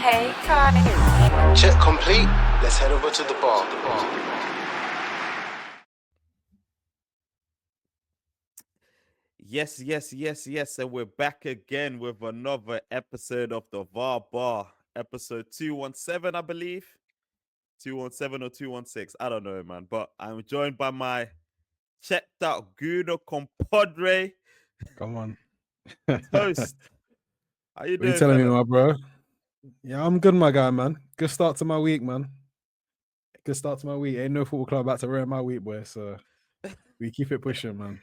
Hey guys. Check complete. Let's head over to the bar. Yes. And we're back again with another episode of the VARBAR. Episode 217, I believe. 217 or 216. I don't know, man. But I'm joined by my checked out Guna compadre, Come on. Toast. How you What doing, you telling me, fella? my bro? Yeah, I'm good, my guy, man. Good start to my week, man. Good start to my week. Ain't no football club about to ruin my week, boy. So we keep it pushing, man.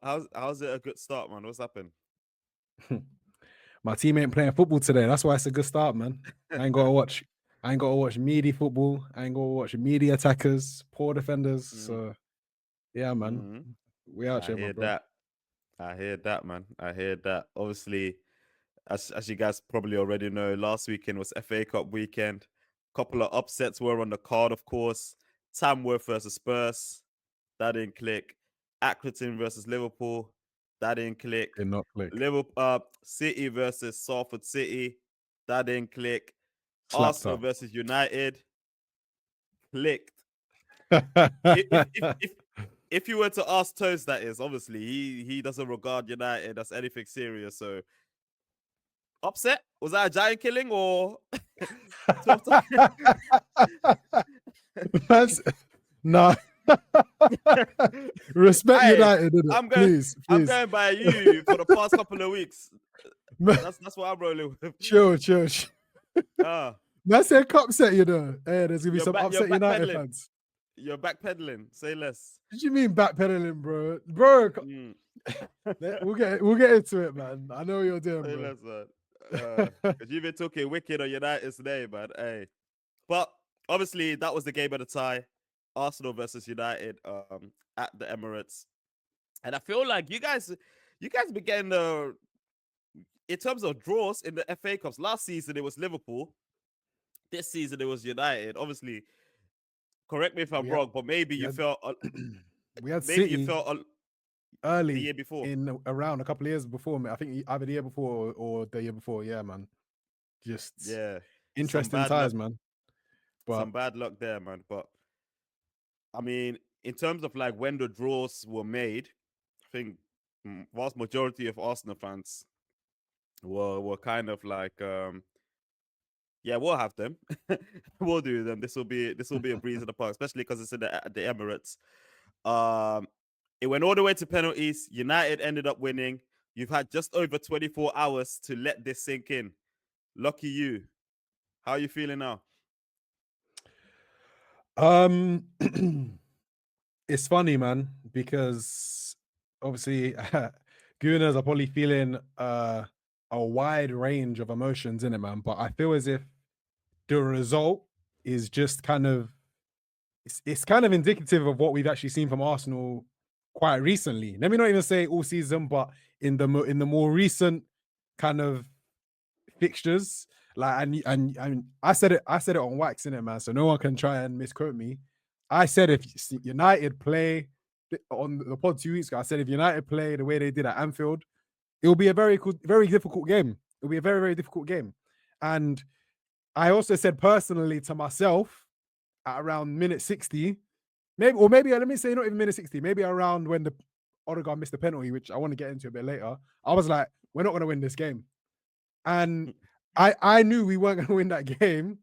How's it a good start, man? What's happened? My team ain't playing football today. That's why it's a good start, man. I ain't gotta watch meaty football. I ain't gonna watch meaty attackers, poor defenders. So yeah, man. We out here, my bro. I hear that, man. I hear that. Obviously, as you guys probably already know, last weekend was FA Cup weekend. Couple of upsets were on the card, of course. Tamworth versus Spurs. That didn't click. Accrington versus Liverpool. That didn't click. Did not click. Liverpool, City versus Salford City. That didn't click. Slapped Arsenal up. versus United. Clicked. If you were to ask Toast, that is, obviously, he doesn't regard United as anything serious. So, upset? Was that a giant killing or? Nah. Respect Hey, United, innit? Please. I'm going by you for the past couple of weeks. That's what I'm rolling with. Chill. Man said cup set, you know. Hey, there's gonna be some upset United fans. You're backpedaling. Say less. What do you mean backpedaling, bro? Bro, we'll get into it, man. I know what you're doing, Say bro. less, man. Because you've been talking wicked on United today, man. Hey, but obviously that was the game of the tie. Arsenal versus United at the Emirates, and I feel like you guys been getting in terms of draws in the FA Cups. Last season it was Liverpool. This season it was United. Obviously, correct me if I'm wrong, but maybe you felt we had maybe City you felt early the year before, in around a couple of years before me. I think either the year before or the year before. Yeah, man. Just interesting ties, man. But some bad luck there, man. But I mean, in terms of like when the draws were made, I think vast majority of Arsenal fans were kind of like, yeah, we'll have them, we'll do them. This will be a breeze in the park, especially because it's in the Emirates. It went all the way to penalties. United ended up winning. You've had just over 24 hours to let this sink in. Lucky you. How are you feeling now? It's funny, man, because obviously Gooners are probably feeling a wide range of emotions in it, man. But I feel as if the result is just kind of it's kind of indicative of what we've actually seen from Arsenal quite recently. Let me not even say all season, but in the more recent kind of fixtures. Like and I said it on wax, innit, man. So no one can try and misquote me. I said if United play on the pod 2 weeks ago, I said if United play the way they did at Anfield, it will be a very difficult game. It'll be a very, very difficult game. And I also said personally to myself at around minute 60, maybe let me say not even minute 60, maybe around when the Odegaard missed the penalty, which I want to get into a bit later. I was like, we're not going to win this game. And I knew we weren't going to win that game,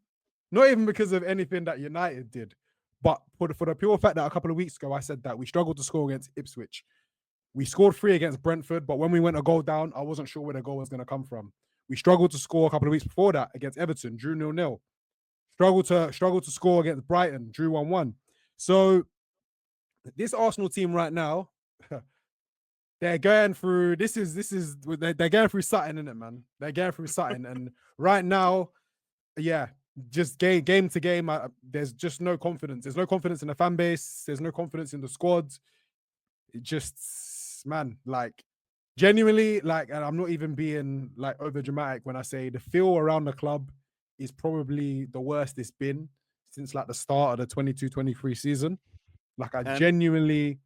not even because of anything that United did, but for the pure fact that a couple of weeks ago, I said that we struggled to score against Ipswich. We scored 3 against Brentford, but when we went a goal down, I wasn't sure where the goal was going to come from. We struggled to score a couple of weeks before that against Everton, drew 0-0. Struggled to score against Brighton, drew 1-1. So this Arsenal team right now, they're going through they're going through something, isn't it, man? They're going through something, and right now, yeah, just game to game, there's just no confidence. There's no confidence in the fan base. There's no confidence in the squad. It just, man, like genuinely, like, and I'm not even being like over dramatic when I say the feel around the club is probably the worst it's been since like the start of the 22-23 season. Like I genuinely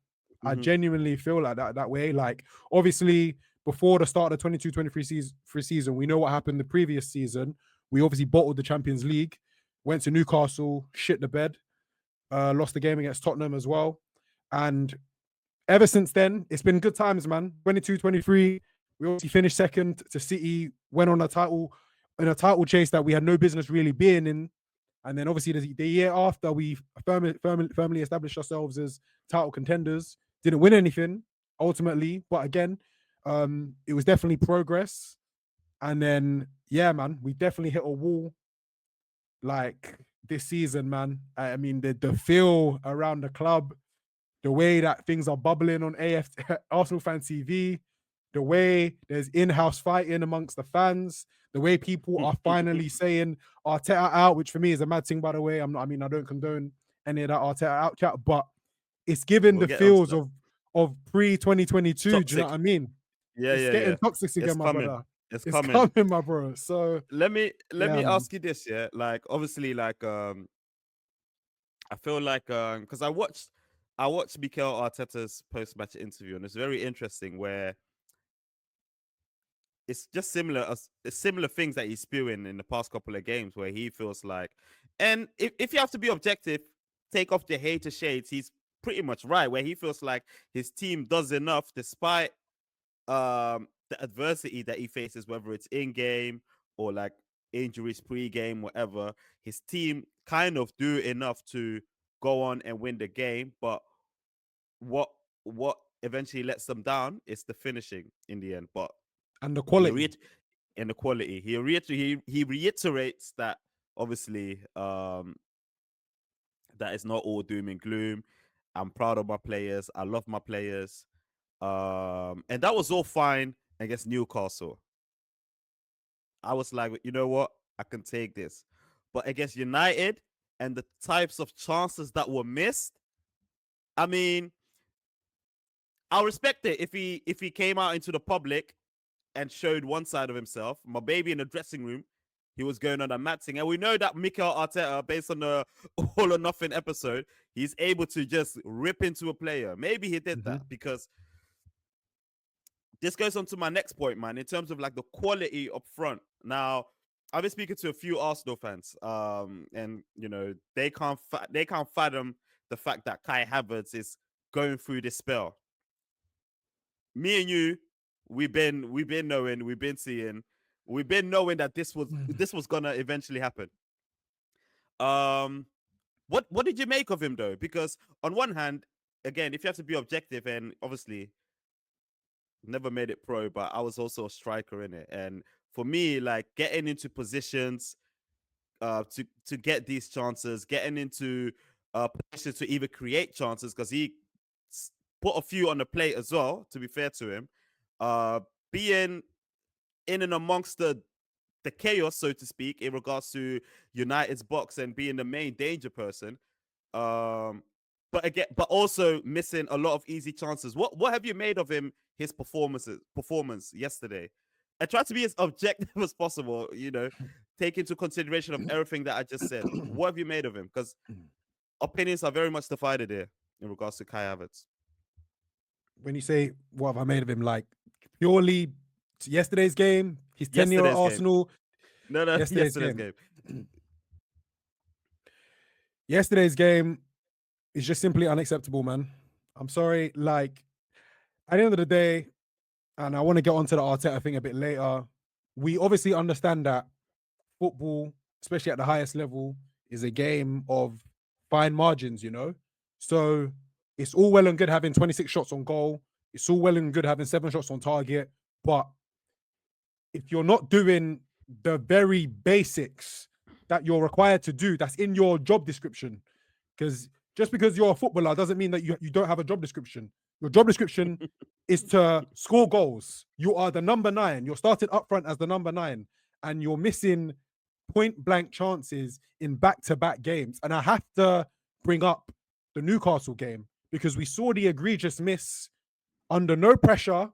feel like that way. Like obviously before the start of the 22-23 season, we know what happened the previous season We obviously bottled the Champions League, went to Newcastle, shit the bed, lost the game against Tottenham as well. And ever since then, it's been good times, man. 22-23, we obviously finished second to City, went on a title chase that we had no business really being in. And then obviously the year after, we firmly established ourselves as title contenders. Didn't win anything ultimately, but again, it was definitely progress. And then, yeah, man, we definitely hit a wall like this season, man. I mean, the feel around the club, the way that things are bubbling on Arsenal Fan TV, the way there's in-house fighting amongst the fans, the way people are finally saying Arteta out, which for me is a mad thing, by the way. I don't condone any of that Arteta out chat, but it's giving the feels of pre-2022. Do you know what I mean? Yeah, it's getting toxic again, my brother. It's coming, my bro. So let me ask you this, yeah. Like, obviously, like I feel like because I watched Mikel Arteta's post-match interview, and it's very interesting where it's just similar things that he's spewing in the past couple of games, where he feels like, and if you have to be objective, take off the hater shades, he's pretty much right, where he feels like his team does enough despite the adversity that he faces, whether it's in game or like injuries pre-game, whatever. His team kind of do enough to go on and win the game, but what eventually lets them down is the finishing in the end. But and the quality. He reiterates that obviously that it's not all doom and gloom. I'm proud of my players. I love my players. And that was all fine against Newcastle. I was like, you know what? I can take this. But against United and the types of chances that were missed, I mean, I'll respect it if he came out into the public and showed one side of himself. My baby in the dressing room, he was going on a mad thing. And we know that Mikel Arteta, based on the All or Nothing episode, he's able to just rip into a player. Maybe he did that because this goes on to my next point, man, in terms of like the quality up front. Now, I've been speaking to a few Arsenal fans, and you know they can't fathom the fact that Kai Havertz is going through this spell. Me and you, we've been knowing, we've been knowing that this was gonna eventually happen. What did you make of him though? Because on one hand, again, if you have to be objective, and obviously never made it pro, but I was also a striker in it, and for me, like getting into positions to get these chances, getting into positions to even create chances, because he put a few on the plate as well, to be fair to him, being in and amongst the chaos, so to speak, in regards to United's box and being the main danger person, but also missing a lot of easy chances. What have you made of him, his performance yesterday? I try to be as objective as possible, you know, take into consideration of everything that I just said. What have you made of him? Because opinions are very much divided here in regards to Kai Havertz. When you say what have I made of him, like purely yesterday's game, his tenure at Arsenal. No, yesterday's game. Yesterday's game is just simply unacceptable, man. I'm sorry. Like, at the end of the day, and I want to get onto the Arteta thing a bit later, we obviously understand that football, especially at the highest level, is a game of fine margins, you know? So it's all well and good having 26 shots on goal. It's all well and good having 7 shots on target. But if you're not doing the very basics that you're required to do, that's in your job description. Because just because you're a footballer doesn't mean that you don't have a job description. Your job description is to score goals. You are the number 9. You're starting up front as the number 9, and you're missing point blank chances in back-to-back games. And I have to bring up the Newcastle game because we saw the egregious miss under no pressure.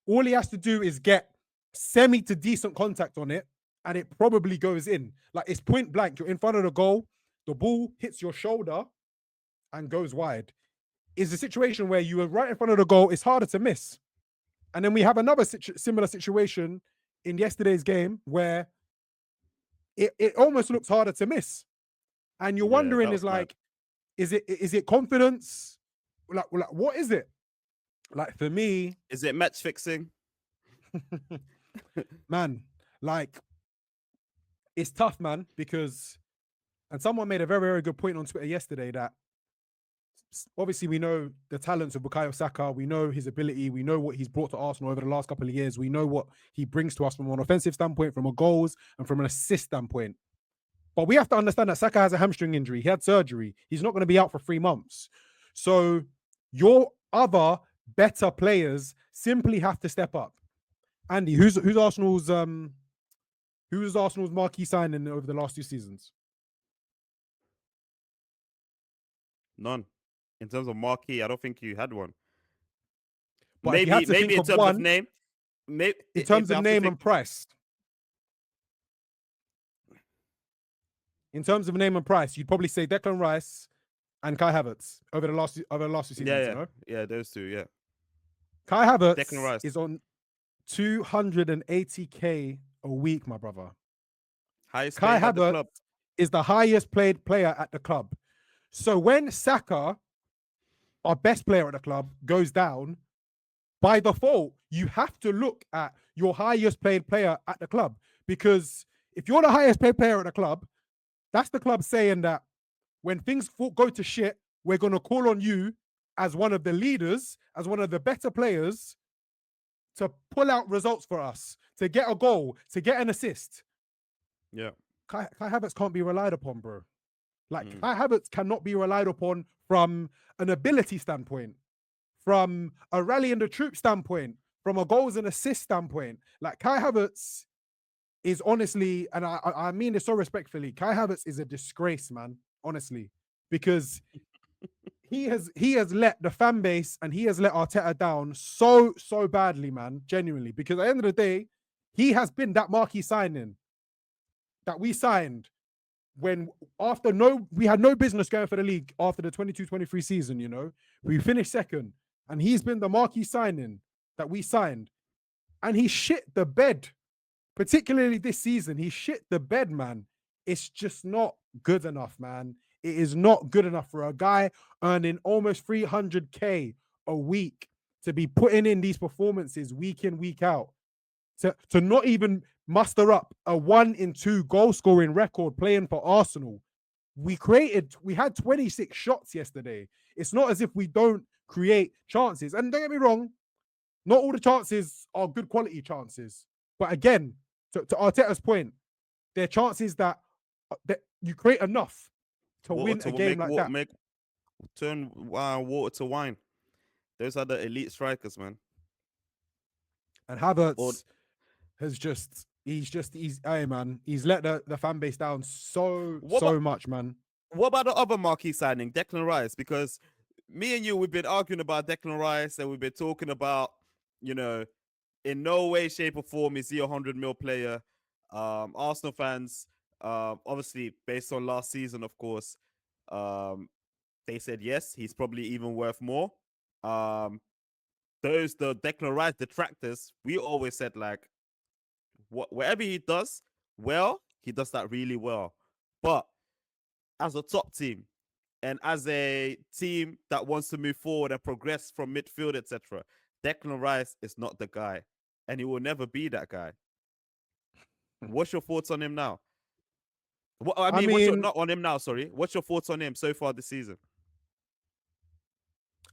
All he has to do is get semi to decent contact on it, and it probably goes in. Like, it's point blank. You're in front of the goal. The ball hits your shoulder and goes wide. Is a situation where you are right in front of the goal. It's harder to miss. And then we have another similar situation in yesterday's game where it almost looks harder to miss. And you're wondering, that is was mad. like, is it confidence? Like what is it? Like for me, Is it match fixing? man, like it's tough, man, because and someone made a very, very good point on Twitter yesterday that obviously we know the talents of Bukayo Saka, we know his ability, we know what he's brought to Arsenal over the last couple of years, we know what he brings to us from an offensive standpoint, from a goals and from an assist standpoint. But we have to understand that Saka has a hamstring injury. He had surgery. He's not going to be out for 3 months. So your other better players simply have to step up. Andy, who's Arsenal's marquee signing over the last 2 seasons? None. In terms of marquee, I don't think you had one. But if you had to maybe think in of terms one, of name. in terms of name and price. In terms of name and price, you'd probably say Declan Rice and Kai Havertz over the last 2 seasons. Yeah, You know? yeah, those two, yeah. Kai Havertz Declan Rice is on 280k a week, my brother. highest Kai paid at the Havertz club. is the highest paid player at the club. So when Saka, our best player at the club, goes down, by default, you have to look at your highest paid player at the club. Because if you're the highest paid player at the club, that's the club saying that when things go to shit, we're going to call on you as one of the leaders, as one of the better players to pull out results for us, to get a goal, to get an assist. Yeah. Kai Havertz can't be relied upon, bro. Like Kai Havertz cannot be relied upon from an ability standpoint, from a rally and the troop standpoint, from a goals and assist standpoint. Like Kai Havertz is honestly, and I mean this so respectfully, Kai Havertz is a disgrace, man, honestly, because he has let the fan base and he has let Arteta down so badly, man, genuinely, because at the end of the day, he has been that marquee signing that we signed when we had no business going for the league after the 22-23 season, you know. We finished second and he's been the marquee signing that we signed, and he shit the bed. Particularly this season, he shit the bed, man. It's just not good enough, man. It is not good enough for a guy earning almost 300k a week to be putting in these performances week in, week out, to not even muster up a 1 in 2 goal scoring record playing for Arsenal. We had 26 shots yesterday. It's not as if we don't create chances. And don't get me wrong, not all the chances are good quality chances. But again, to Arteta's point, there are chances that you create enough to win a game like that. Turn water to wine. Those are the elite strikers, man. And Havertz hey man, he's let the fan base down so much, man. What about the other marquee signing, Declan Rice? Because me and you, we've been arguing about Declan Rice, and we've been talking about, you know, in no way, shape, or form is he a 100 mil player. Arsenal fans, obviously, based on last season, of course, they said yes, he's probably even worth more. The Declan Rice detractors, we always said, like, whatever he does well, he does that really well. But as a top team and as a team that wants to move forward and progress from midfield, etc., Declan Rice is not the guy, and he will never be that guy. What's your thoughts on him now? Not on him now, sorry. What's your thoughts on him so far this season?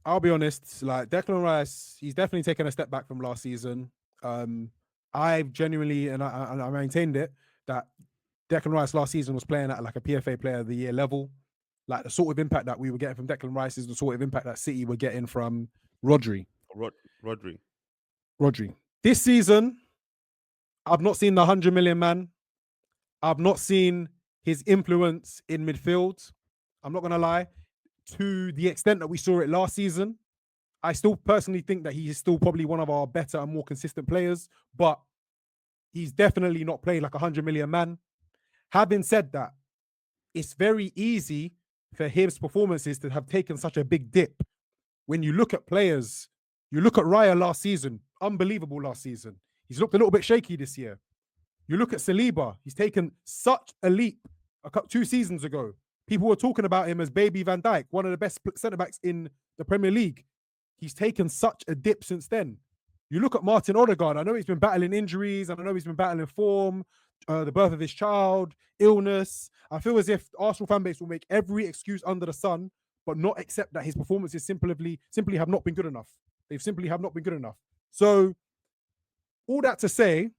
I'll be honest, like Declan Rice, he's definitely taken a step back from last season. I've genuinely, and I maintained it, that Declan Rice last season was playing at like a PFA Player of the Year level. Like the sort of impact that we were getting from Declan Rice is the sort of impact that City were getting from Rodri. Rodri. This season, I've not seen the 100 million man. I've not seen his influence in midfield. I'm not going to lie. To the extent that we saw it last season, I still personally think that he is still probably one of our better and more consistent players, but he's definitely not played like a 100 million man. Having said that, it's very easy for his performances to have taken such a big dip. When you look at players, you look at Raya last season, unbelievable last season. He's looked a little bit shaky this year. You look at Saliba, he's taken such a leap 2 seasons ago. People were talking about him as baby Van Dijk, one of the best centre-backs in the Premier League. He's taken such a dip since then. You look at Martin Odegaard, I know he's been battling injuries, and I know he's been battling form, the birth of his child, illness. I feel as if the Arsenal fan base will make every excuse under the sun, but not accept that his performances simply have not been good enough. They've simply have not been good enough. So, all that to say,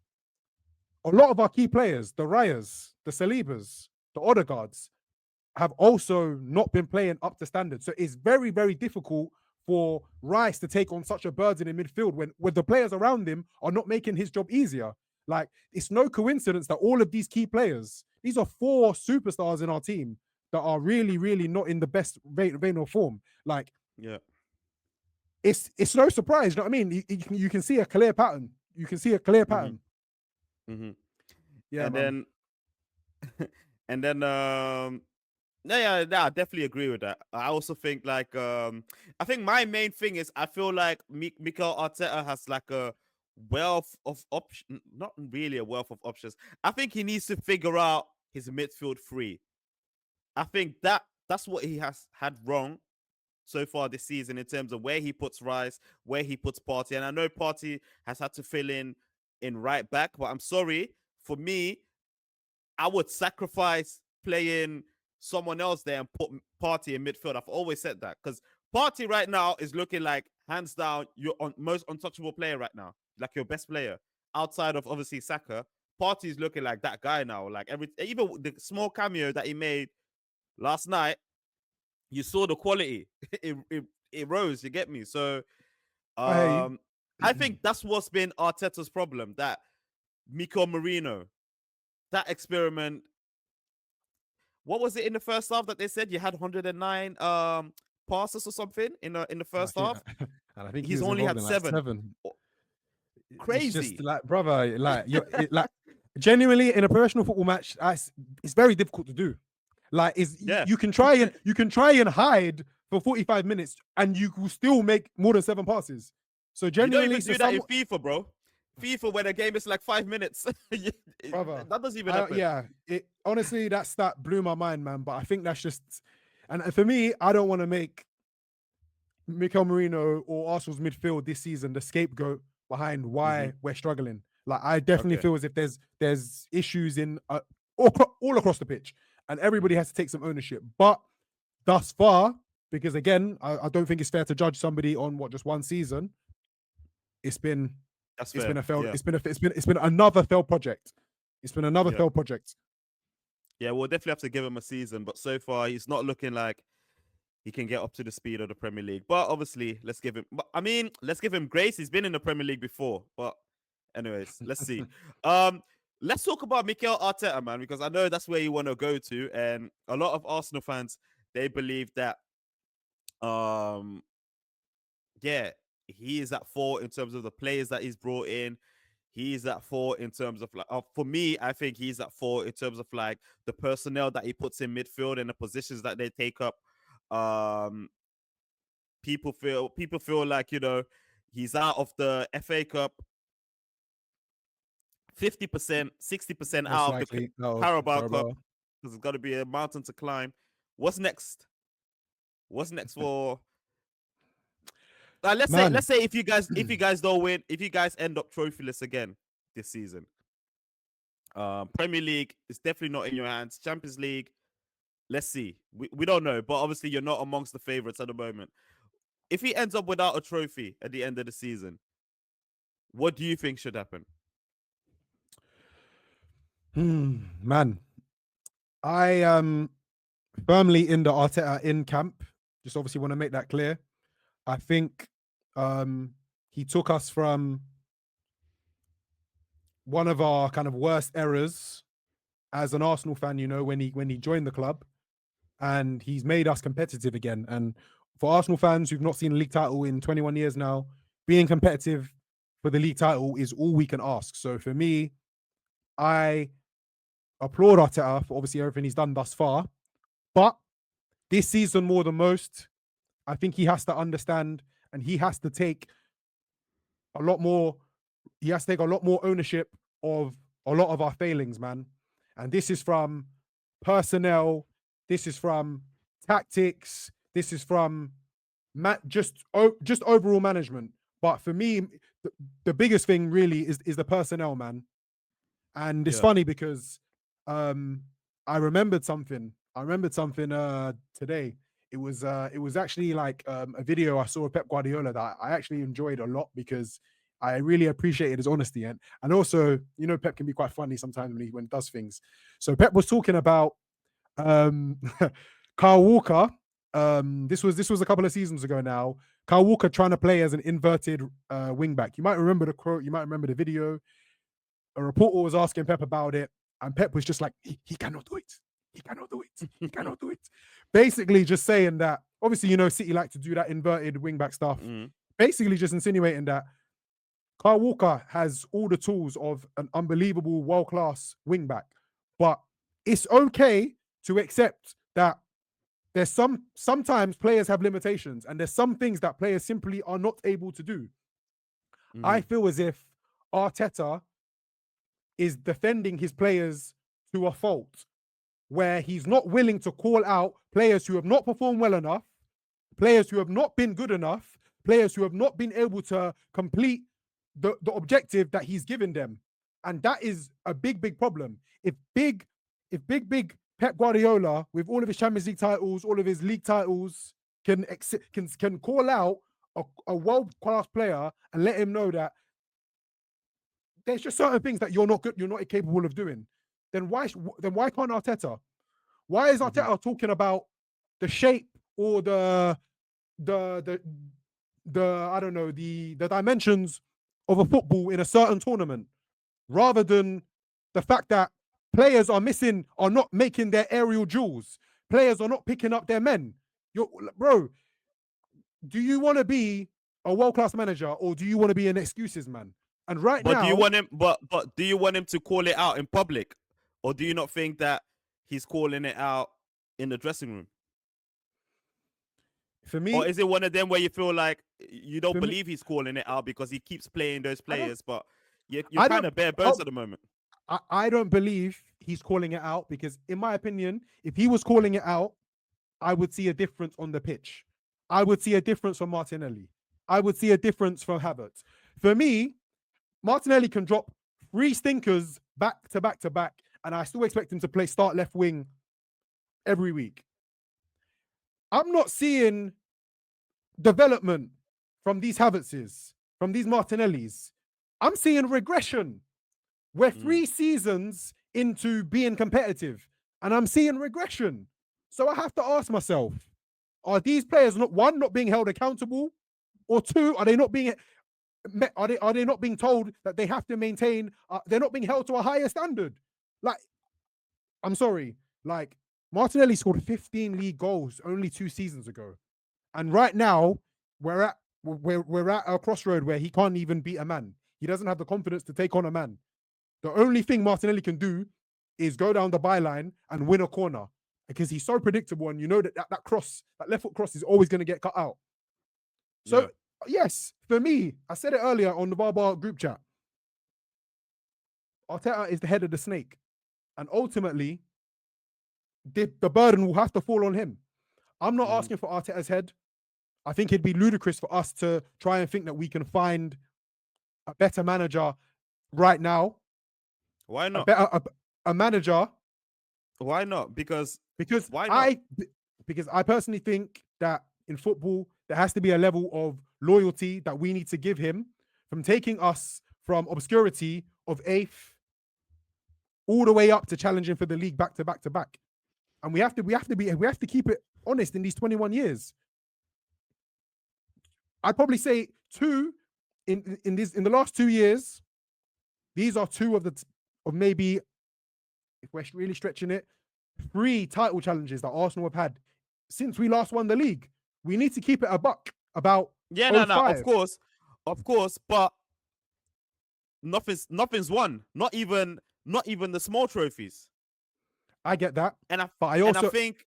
a lot of our key players, the Rayas, the Salibas, the Odegaards, have also not been playing up to standard. So it's very, very difficult for Rice to take on such a burden in midfield when the players around him are not making his job easier. Like, it's no coincidence that all of these key players, these are 4 superstars in our team that are really, really not in the best vein of form. Like, yeah, it's no surprise. You know what I mean? You can see a clear pattern. You can see a clear pattern. Mm-hmm. Yeah, and then I definitely agree with that. I also think like I think my main thing is I feel like Mikel Arteta has like a wealth of options, not really a wealth of options. I think he needs to figure out his midfield three. I think that's what he has had wrong so far this season in terms of where he puts Rice, where he puts Partey. And I know Partey has had to fill in right back, but I'm sorry, for me, I would sacrifice playing someone else there and put Partey in midfield. I've always said that because Partey right now is looking like hands down your most untouchable player right now, like your best player outside of obviously Saka. Partey is looking like that guy now. Like even the small cameo that he made last night, you saw the quality. It rose. You get me? So, I think that's what's been Arteta's problem. That Miko Marino, that experiment. What was it in the first half that they said you had 109 passes or something in the first half? And I think he's only had 7. Like Crazy, it's just like, brother, like like genuinely in a professional football match, it's very difficult to do. Like, you can try and hide for 45 minutes and you will still make more than 7 passes. So genuinely, you don't even do that in FIFA, bro. FIFA, when a game is like 5 minutes, brother, that doesn't even happen. Yeah, honestly, that stat blew my mind, man. But I think that's just, and for me, I don't want to make Mikel Merino or Arsenal's midfield this season the scapegoat behind why we're struggling. Like, I definitely feel as if there's issues in all across the pitch, and everybody has to take some ownership. But thus far, because again, I don't think it's fair to judge somebody on just one season. It's been a failed. Yeah. It's been another failed project. It's been another failed project. Yeah, we'll definitely have to give him a season, but so far he's not looking like he can get up to the speed of the Premier League. But obviously, let's give him grace. He's been in the Premier League before. But anyways, let's see. Let's talk about Mikel Arteta, man, because I know that's where you want to go to, and a lot of Arsenal fans, they believe that he is at fault in terms of the players that he's brought in. He's at fault in terms of like, for me, I think he's at fault in terms of like the personnel that he puts in midfield and the positions that they take up. People feel like, you know, he's out of the FA Cup 50%, 60% out of the Carabao Cup, because it's got to be a mountain to climb. What's next? What's next for? Let's say if you guys don't win, if you guys end up trophyless again this season, Premier League is definitely not in your hands. Champions League, let's see. We don't know, but obviously you're not amongst the favorites at the moment. If he ends up without a trophy at the end of the season, what do you think should happen? Man, I am firmly in the Arteta in camp. Just obviously want to make that clear. I think he took us from one of our kind of worst errors as an Arsenal fan, you know, when he joined the club, and he's made us competitive again. And for Arsenal fans who've not seen a league title in 21 years now, being competitive for the league title is all we can ask. So for me, I applaud Arteta for obviously everything he's done thus far. But this season, more than most, I think he has to understand, and he has to take a lot more ownership of a lot of our failings, man. And this is from personnel, this is from tactics, this is from just overall management. But for me, the biggest thing really is the personnel, man. And it's funny because I remembered something. Today. It was actually like a video I saw of Pep Guardiola that I actually enjoyed a lot because I really appreciated his honesty and also, you know, Pep can be quite funny sometimes when he does things. So Pep was talking about Kyle Walker. This was a couple of seasons ago now. Kyle Walker trying to play as an inverted wing back. You might remember the quote. You might remember the video. A reporter was asking Pep about it, and Pep was just like, he cannot do it. He cannot do it. He cannot do it. Basically, just saying that. Obviously, you know, City like to do that inverted wing back stuff. Basically, just insinuating that Kyle Walker has all the tools of an unbelievable world-class wing back, but it's okay to accept that there's sometimes players have limitations and there's some things that players simply are not able to do. I feel as if Arteta is defending his players to a fault, where he's not willing to call out players who have not performed well enough, players who have not been good enough, players who have not been able to complete the objective that he's given them. And that is a big problem. If big Pep Guardiola, with all of his Champions League titles, all of his league titles, can call out a world-class player and let him know that there's just certain things that you're not good, you're not capable of doing, then why can't Arteta? Why is Arteta talking about the shape or the I don't know, the dimensions of a football in a certain tournament, rather than the fact that players are not making their aerial duels, players are not picking up their men? Bro, do you want to be a world-class manager or do you want to be an excuses man? And now, do you want him? But do you want him to call it out in public, or do you not think that he's calling it out in the dressing room? For me, or is it one of them where you feel like you don't believe he's calling it out because he keeps playing those players, but you're kind of bare bones at the moment? I don't believe he's calling it out because, in my opinion, if he was calling it out, I would see a difference on the pitch. I would see a difference from Martinelli. I would see a difference from Havertz. For me, Martinelli can drop 3 stinkers back to back to back, and I still expect him to start left wing every week. I'm not seeing development from these Havertzes, from these Martinellis. I'm seeing regression. We're 3 seasons into being competitive, and I'm seeing regression. So I have to ask myself, are these players not being held accountable, or 2, are they not being told that they have to maintain? They're not being held to a higher standard. Like, I'm sorry, like Martinelli scored 15 league goals only 2 seasons ago, and right now we're at a crossroad where he can't even beat a man. He doesn't have the confidence to take on a man. The only thing Martinelli can do is go down the byline and win a corner, because he's so predictable, and you know that left foot cross is always going to get cut out. So yes, for me, I said it earlier on the VARBAR group chat, Arteta is the head of the snake, and ultimately the burden will have to fall on him. I'm not asking for Arteta's head. I think it'd be ludicrous for us to try and think that we can find a better manager right now. Why not? A manager. Why not? Because why not? Because I personally think that in football there has to be a level of loyalty that we need to give him, from taking us from obscurity of 8th all the way up to challenging for the league back to back to back. And we have to keep it honest in these 21 years. I'd probably say 2 in the last 2 years. These are 2 of maybe, if we're really stretching it, 3 title challenges that Arsenal have had since we last won the league. We need to keep it a buck about. No, of course, but nothing's won. Not even the small trophies. I get that, and I think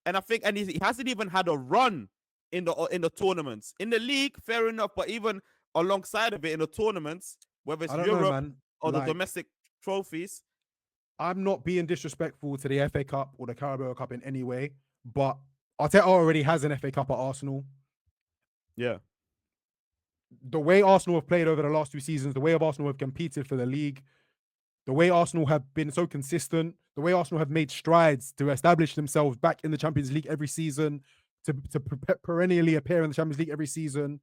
he hasn't even had a run in the tournaments. In the league, fair enough, but even alongside of it in the tournaments, whether it's Europe or the domestic trophies. I'm not being disrespectful to the FA Cup or the Carabao Cup in any way, but Arteta already has an FA Cup at Arsenal. Yeah. The way Arsenal have played over the last 2 seasons, the way Arsenal have competed for the league, the way Arsenal have been so consistent, the way Arsenal have made strides to establish themselves back in the Champions League every season, to perennially appear in the Champions League every season.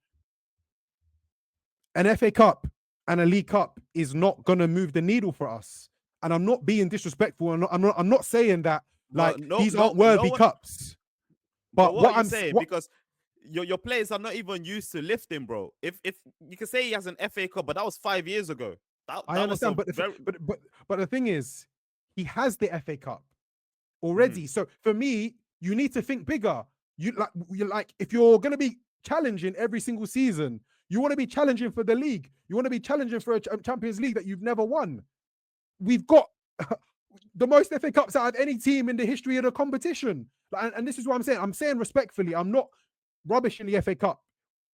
An FA Cup and a League Cup is not going to move the needle for us. And I'm not being disrespectful. I'm not saying that like these aren't worthy cups. But what I'm saying, because your players are not even used to lifting, bro. If you can say he has an FA Cup, but that was 5 years ago. I understand, but the thing is, he has the FA Cup already. So for me, you need to think bigger. You like if you're going to be challenging every single season, you want to be challenging for the league. You want to be challenging for a Champions League that you've never won. We've got the most FA Cups out of any team in the history of the competition. And this is what I'm saying. I'm saying respectfully, I'm not rubbishing the FA Cup,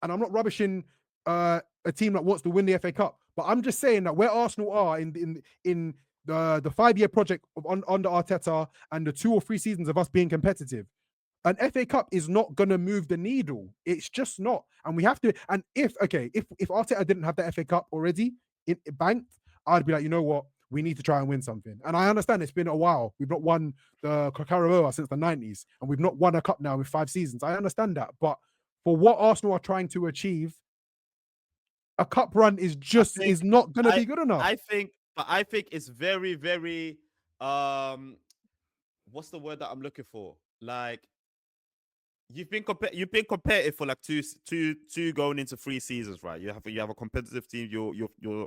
and I'm not rubbishing a team that wants to win the FA Cup. But I'm just saying that where Arsenal are in the 5-year project under Arteta and the 2 or 3 seasons of us being competitive, an FA Cup is not going to move the needle. It's just not. And we have to. And if Arteta didn't have the FA Cup already banked, I'd be like, you know what? We need to try and win something. And I understand it's been a while. We've not won the Carabao since the 90s, and we've not won a cup now with 5 seasons. I understand that. But for what Arsenal are trying to achieve, a cup run is not going to be good enough. I think it's very, very, what's the word that I'm looking for? Like, you've been competitive for like two going into 3 seasons, right? You have a competitive team. You're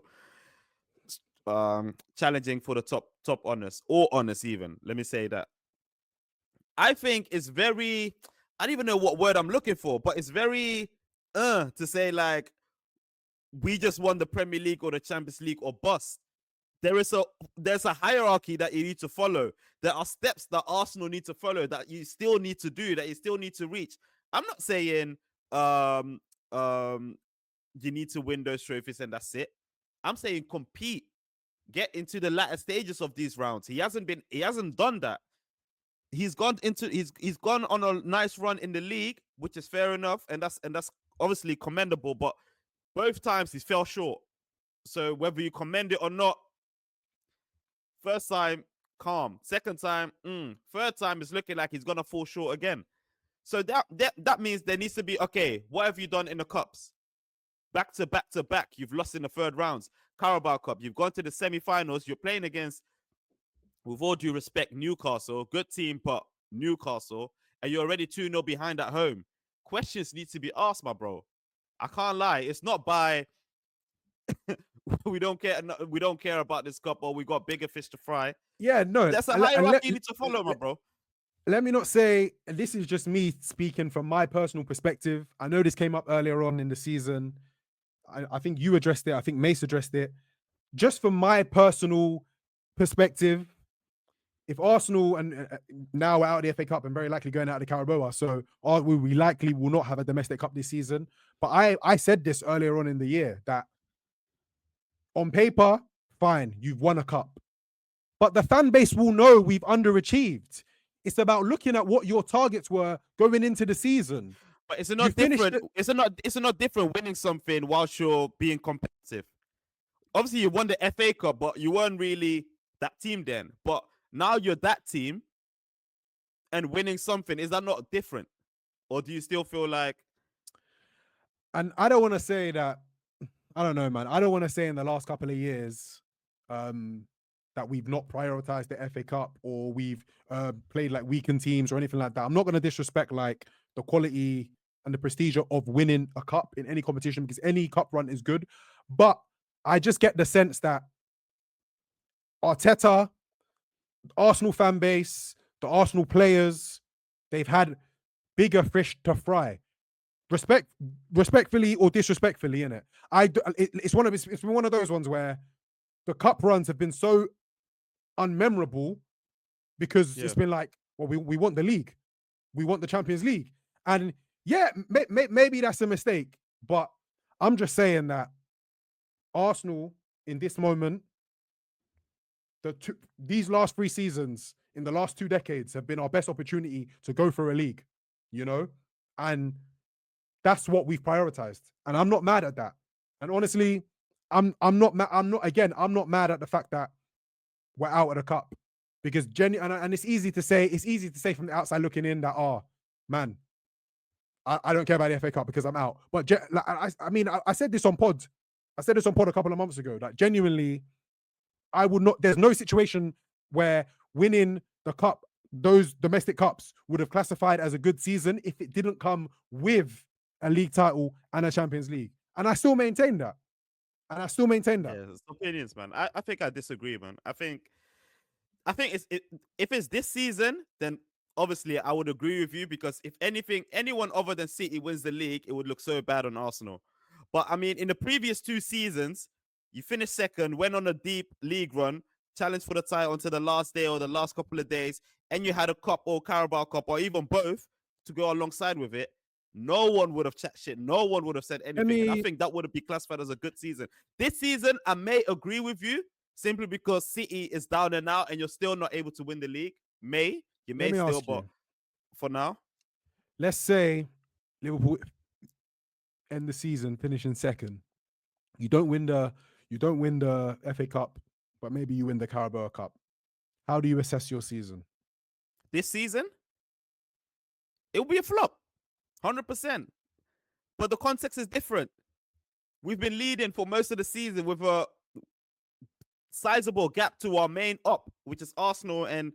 challenging for the top honors, or honors even. Let me say that. I think it's very, I don't even know what word I'm looking for, but it's very to say like we just won the Premier League or the Champions League or bust. There's a hierarchy that you need to follow. There are steps that Arsenal need to follow, that you still need to do, that you still need to reach. I'm not saying you need to win those trophies and that's it. I'm saying compete. Get into the latter stages of these rounds. He hasn't done that. He's gone on a nice run in the league, which is fair enough, and that's obviously commendable. But both times he's fell short. So whether you commend it or not, first time calm, second time, third time is looking like he's gonna fall short again. So that means there needs to be, okay, what have you done in the cups? Back to back, you've lost in the 3rd rounds. Carabao Cup, you've gone to the semi-finals. You're playing against, with all due respect, Newcastle, good team, but Newcastle, and you're already 2-0 behind at home. Questions need to be asked, my bro. I can't lie. It's not by we don't care about this cup, or we got bigger fish to fry. Yeah, no. That's a hierarchy you need to follow, my bro. Let me not say, this is just me speaking from my personal perspective. I know this came up earlier on in the season. I think you addressed it. I think Mace addressed it. Just from my personal perspective, if Arsenal and now we're out of the FA Cup and very likely going out of the Carabao, so we likely will not have a domestic cup this season. But I said this earlier on in the year that on paper, fine, you've won a cup, but the fan base will know we've underachieved. It's about looking at what your targets were going into the season. But it's not different. It's not different winning something whilst you're being competitive. Obviously, you won the FA Cup, but you weren't really that team then. But now you're that team, and winning something, is that not different? Or do you still feel like? And I don't want to say that. I don't know, man. I don't want to say in the last couple of years that we've not prioritized the FA Cup, or we've played like weakened teams or anything like that. I'm not going to disrespect like the quality and the prestige of winning a cup in any competition, because any cup run is good. But I just get the sense that Arteta, Arsenal fan base, the Arsenal players, they've had bigger fish to fry. Respectfully or disrespectfully, innit? It's been one of those ones where the cup runs have been so unmemorable because it's been like, well, we want the league, we want the Champions League, and yeah, maybe that's a mistake, but I'm just saying that Arsenal in this moment, these last 3 seasons in the last 2 decades have been our best opportunity to go for a league, you know, and that's what we've prioritized, and I'm not mad at that. And honestly, I'm not mad at the fact that we're out of the cup, because and it's easy to say from the outside looking in that, oh man, I don't care about the FA Cup because I'm out. But I said this on pod. I said this on pod a couple of months ago. Like, genuinely, I would not. There's no situation where winning the cup, those domestic cups, would have classified as a good season if it didn't come with a league title and a Champions League. And I still maintain that. Yeah, it's opinions, man. I think I disagree, man. I think if it's this season, then obviously I would agree with you, because if anything, anyone other than City wins the league, it would look so bad on Arsenal. But I mean, in the previous 2 seasons, you finished second, went on a deep league run, challenged for the title until the last day or the last couple of days, and you had a cup or Carabao Cup or even both to go alongside with it. No one would have chat shit. No one would have said anything. And I think that would have been classified as a good season. This season, I may agree with you, simply because City is down and out and you're still not able to win the league. You may still, but for now. Let's say Liverpool end the season finishing second. You don't win the FA Cup, but maybe you win the Carabao Cup. How do you assess your season? This season, it will be a flop. 100%. But the context is different. We've been leading for most of the season with a sizable gap to our main up, which is Arsenal and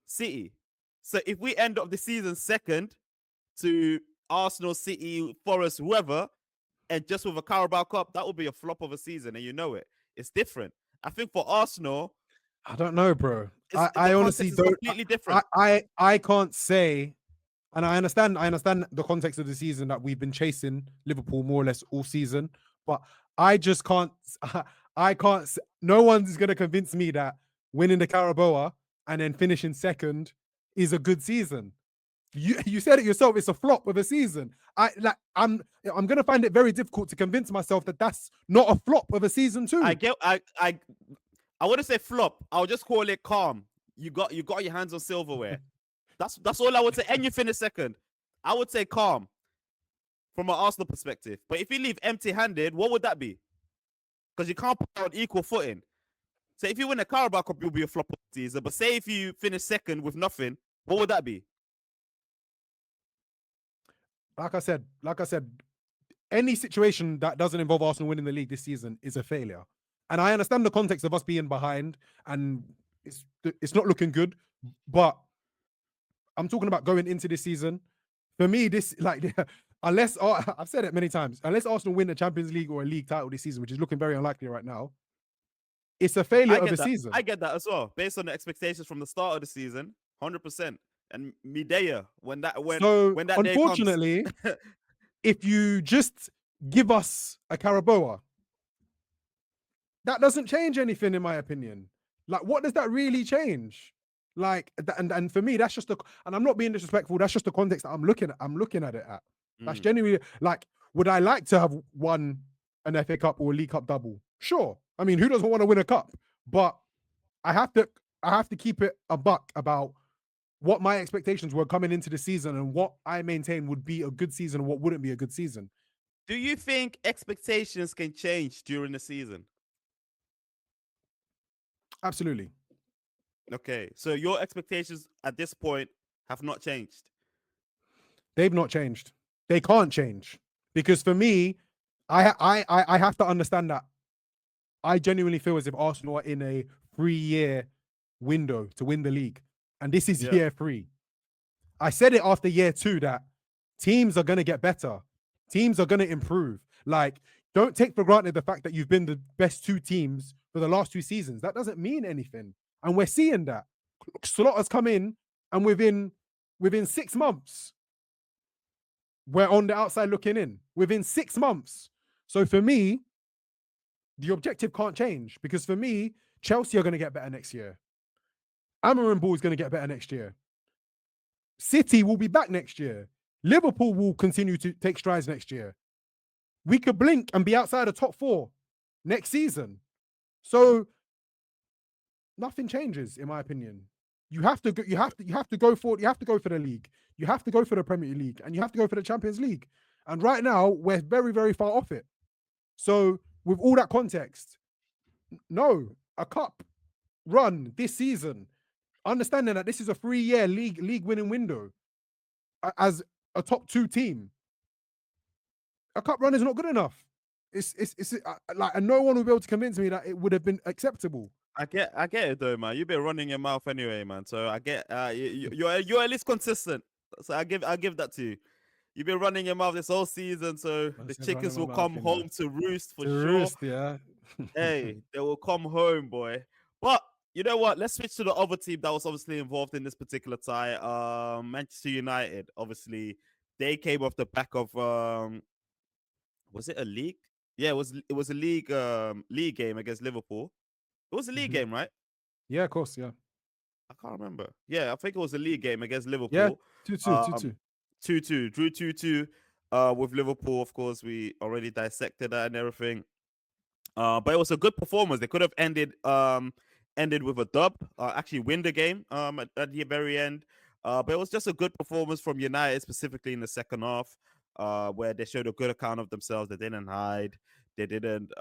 City. So if we end up the season second to Arsenal, City, Forest, whoever, and just with a Carabao Cup, that will be a flop of a season, and you know it. It's different. I think for Arsenal, I don't know, bro. I honestly don't. Completely different. I can't say. And I understand the context of the season, that we've been chasing Liverpool more or less all season, but I just can't. No one's going to convince me that winning the Carabao and then finishing second is a good season. You said it yourself. It's a flop of a season. I'm going to find it very difficult to convince myself that that's not a flop of a season too. I wouldn't say flop. I'll just call it calm. You got your hands on silverware. That's all I would say. And you finish second. I would say calm from an Arsenal perspective. But if you leave empty-handed, what would that be? Because you can't put it on equal footing. So if you win a Carabao Cup, you'll be a flop of the season. But say if you finish second with nothing, what would that be? Like I said, any situation that doesn't involve Arsenal winning the league this season is a failure. And I understand the context of us being behind and it's not looking good, but I'm talking about going into this season. For me, this, like, unless I've said it many times, unless Arsenal win the Champions League or a league title this season, which is looking very unlikely right now, it's a failure of a season. I get that as well, based on the expectations from the start of the season, 100%. And Midea, when that unfortunately, day comes, if you just give us a Carabao, that doesn't change anything, in my opinion. Like, what does that really change? Like, and for me, that's just and I'm not being disrespectful. That's just the context that I'm looking at it at. That's genuinely, like, would I like to have won an FA Cup or a League Cup double? Sure. I mean, who doesn't want to win a cup? But I have to keep it a buck about what my expectations were coming into the season and what I maintain would be a good season and what wouldn't be a good season. Do you think expectations can change during the season? Absolutely. Okay, so your expectations at this point have not changed. They've not changed. They can't change, because for me, I have to understand that I genuinely feel as if Arsenal are in a 3-year window to win the league, and this is year 3. I said it after year 2 that teams are going to get better, teams are going to improve. Like, don't take for granted the fact that you've been the best 2 teams for the last 2 seasons. That doesn't mean anything. And we're seeing that. Slaughter's come in, and within 6 months, we're on the outside looking in. Within 6 months. So for me, the objective can't change, because for me, Chelsea are going to get better next year. Amorim Ball is going to get better next year. City will be back next year. Liverpool will continue to take strides next year. We could blink and be outside the top 4 next season. So nothing changes, in my opinion. You have to go for the league. You have to go for the Premier League, and you have to go for the Champions League. And right now, we're very, very far off it. So, with all that context, no, a cup run this season, understanding that this is a 3-year league winning window as a top 2 team, a cup run is not good enough. It's like, and no one will be able to convince me that it would have been acceptable. I get it though, man. You've been running your mouth anyway, man. So I get you're at least consistent. So I give that to you. You've been running your mouth this whole season, so the chickens will come home to roost for sure. Roost, yeah. Hey, they will come home, boy. But you know what? Let's switch to the other team that was obviously involved in this particular tie. Manchester United. Obviously, they came off the back of was it a league? Yeah, it was a league game against Liverpool. It was a league game, right? Yeah, of course, yeah. I can't remember. Yeah, I think it was a league game against Liverpool. Yeah, 2-2. 2-2. Drew 2-2 with Liverpool. Of course, we already dissected that and everything. But it was a good performance. They could have ended with a dub, actually win the game at the very end. But it was just a good performance from United, specifically in the second half, where they showed a good account of themselves. They didn't hide. They didn't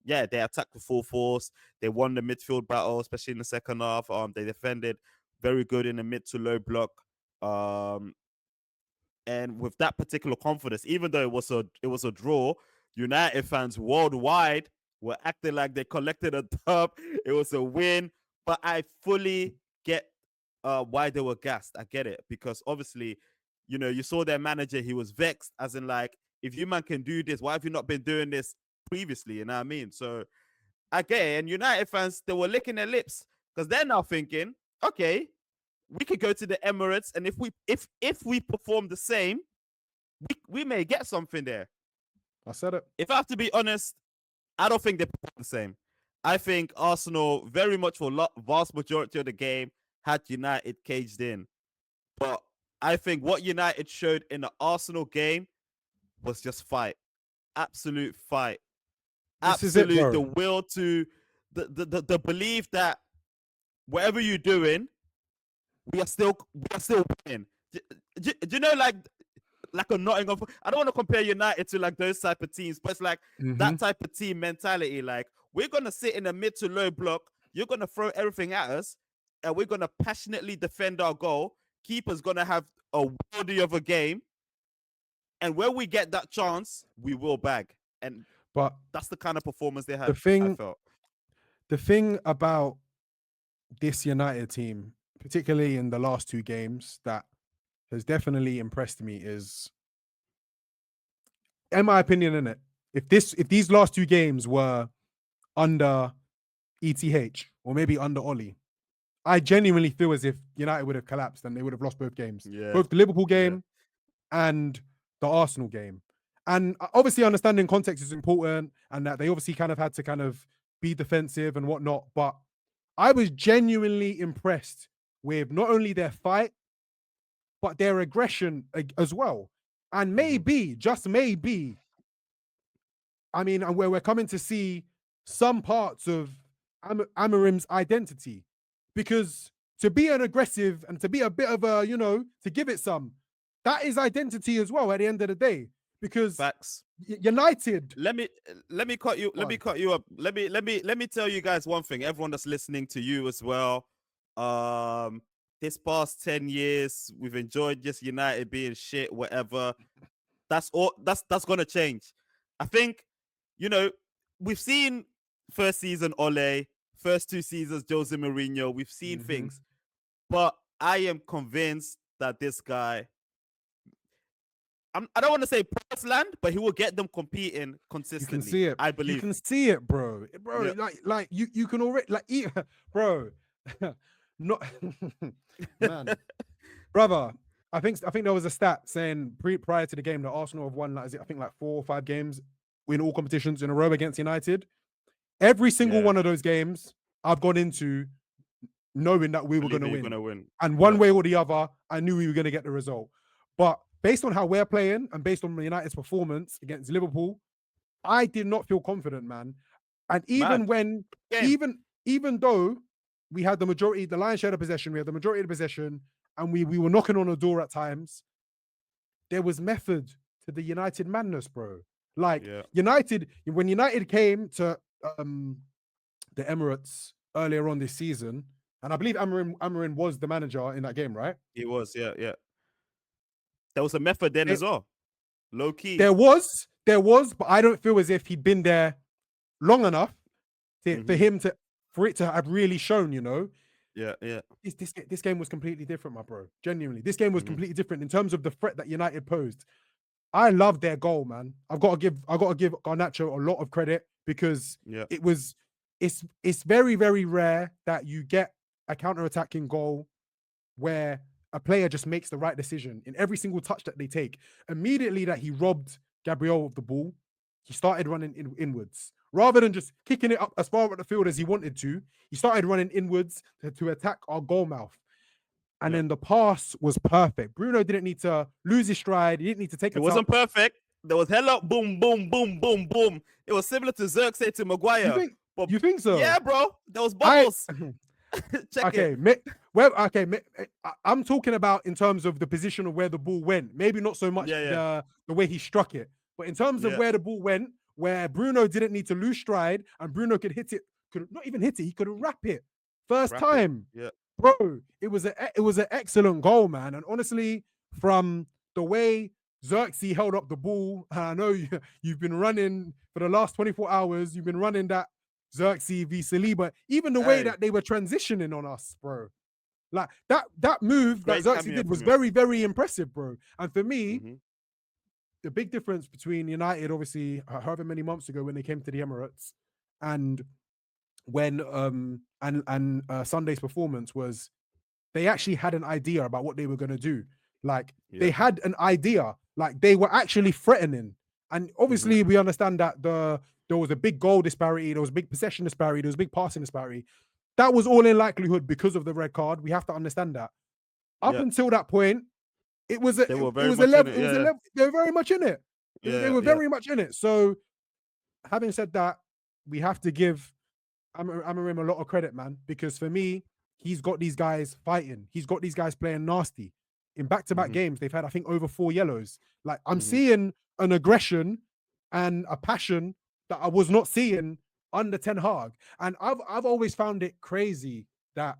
they attacked with full force. They won the midfield battle, especially in the second half. They defended very good in the mid to low block. And with that particular confidence, even though it was a draw, United fans worldwide were acting like they collected a dub. It was a win, but I fully get why they were gassed. I get it, because obviously, you saw their manager. He was vexed, as in like, if you man can do this, why have you not been doing this previously? You know what I mean? So I get it. And United fans, they were licking their lips, because they're now thinking, okay, we could go to the Emirates, and if we perform the same, we may get something there. I said it. If I have to be honest, I don't think they perform the same. I think Arsenal, very much for vast majority of the game, had United caged in. But I think what United showed in the Arsenal game was just fight. Absolute fight. Absolute, the will to, the belief that whatever you're doing, we are still winning. Do you know, like a Nottingham? I don't want to compare United to like those type of teams, but it's like that type of team mentality. Like, we're gonna sit in the mid to low block. You're gonna throw everything at us, and we're gonna passionately defend our goal. Keeper's gonna have a worthy of a game, and when we get that chance, we will bag. But that's the kind of performance they had. The thing about this United team, particularly in the last 2 games, that has definitely impressed me is, in my opinion, in it, if these last 2 games were under ETH or maybe under Oli, I genuinely feel as if United would have collapsed and they would have lost both games. Yeah. Both the Liverpool game and the Arsenal game. And obviously understanding context is important, and that they obviously kind of had to kind of be defensive and whatnot. But I was genuinely impressed with not only their fight, but their aggression as well. And maybe, just maybe, I mean, and where we're coming to see some parts of Amorim's identity. Because to be an aggressive and to be a bit of a, to give it some, that is identity as well at the end of the day. Because facts. United. Let me cut you. Let me cut you up. Let me tell you guys one thing. Everyone that's listening to you as well. This past 10 years, we've enjoyed just United being shit, whatever. That's all. That's gonna change. I think, we've seen first season Ole, first 2 seasons Jose Mourinho. We've seen things, but I am convinced that this guy, I don't want to say promised land, but he will get them competing consistently. You can see it. I believe. You can see it, bro. Bro, yeah. like you can already bro. Not man, brother. I think there was a stat saying prior to the game that Arsenal have won like 4 or 5 games in all competitions in a row against United. Every single one of those games I've gone into knowing that we were going to win. And one way or the other, I knew we were going to get the result. But based on how we're playing and based on United's performance against Liverpool, I did not feel confident, man. And even even though we had the lion's share of possession, we had the majority of the possession, and we were knocking on the door at times, there was method to the United madness, bro. Like United, when United came to the Emirates earlier on this season, and I believe Amorim was the manager in that game, right? He was, yeah. There was a method then as well. Low key. There was, but I don't feel as if he'd been there long enough for it to have really shown, you know. Yeah. This game was completely different, my bro. Genuinely, this game was completely different in terms of the threat that United posed. I love their goal, man. I've got to give Garnacho a lot of credit because it's very, very rare that you get a counter-attacking goal where a player just makes the right decision in every single touch that they take. Immediately that he robbed Gabriel of the ball, he started running inwards. Rather than just kicking it up as far up the field as he wanted to, he started running inwards to attack our goal mouth. And then the pass was perfect. Bruno didn't need to lose his stride. He didn't need to take it. It wasn't perfect. There was hella boom, boom, boom, boom, boom. It was similar to Zirk said to Maguire. You think so? Yeah, bro. There was bubbles. Check it. I'm talking about in terms of the position of where the ball went. Maybe not so much the way he struck it. But in terms of where the ball went, where Bruno didn't need to lose stride and Bruno could hit it, could not even hit it, he could wrap it. First time. Yeah. Bro, it was an excellent goal, man. And honestly, from the way Xerxes held up the ball, and I know you've been running for the last 24 hours, you've been running that Xerxes v Saliba, even the way that they were transitioning on us, bro. Like that move that Xerxes did was very, very impressive, bro. And for me, the big difference between United, obviously, however many months ago when they came to the Emirates, and when Sunday's performance was, they actually had an idea about what they were going to do. Like they had an idea, like they were actually threatening. And obviously we understand that there was a big goal disparity, there was a big possession disparity, there was a big passing disparity. That was all in likelihood because of the red card. We have to understand that. Up until that point, they were very much in it. They were very much in it. So having said that, we have to give Amorim a lot of credit, man, because for me, he's got these guys fighting. He's got these guys playing nasty. In back-to-back games, they've had, I think, over 4 yellows. Like, I'm seeing an aggression and a passion that I was not seeing under Ten Hag. And I've always found it crazy that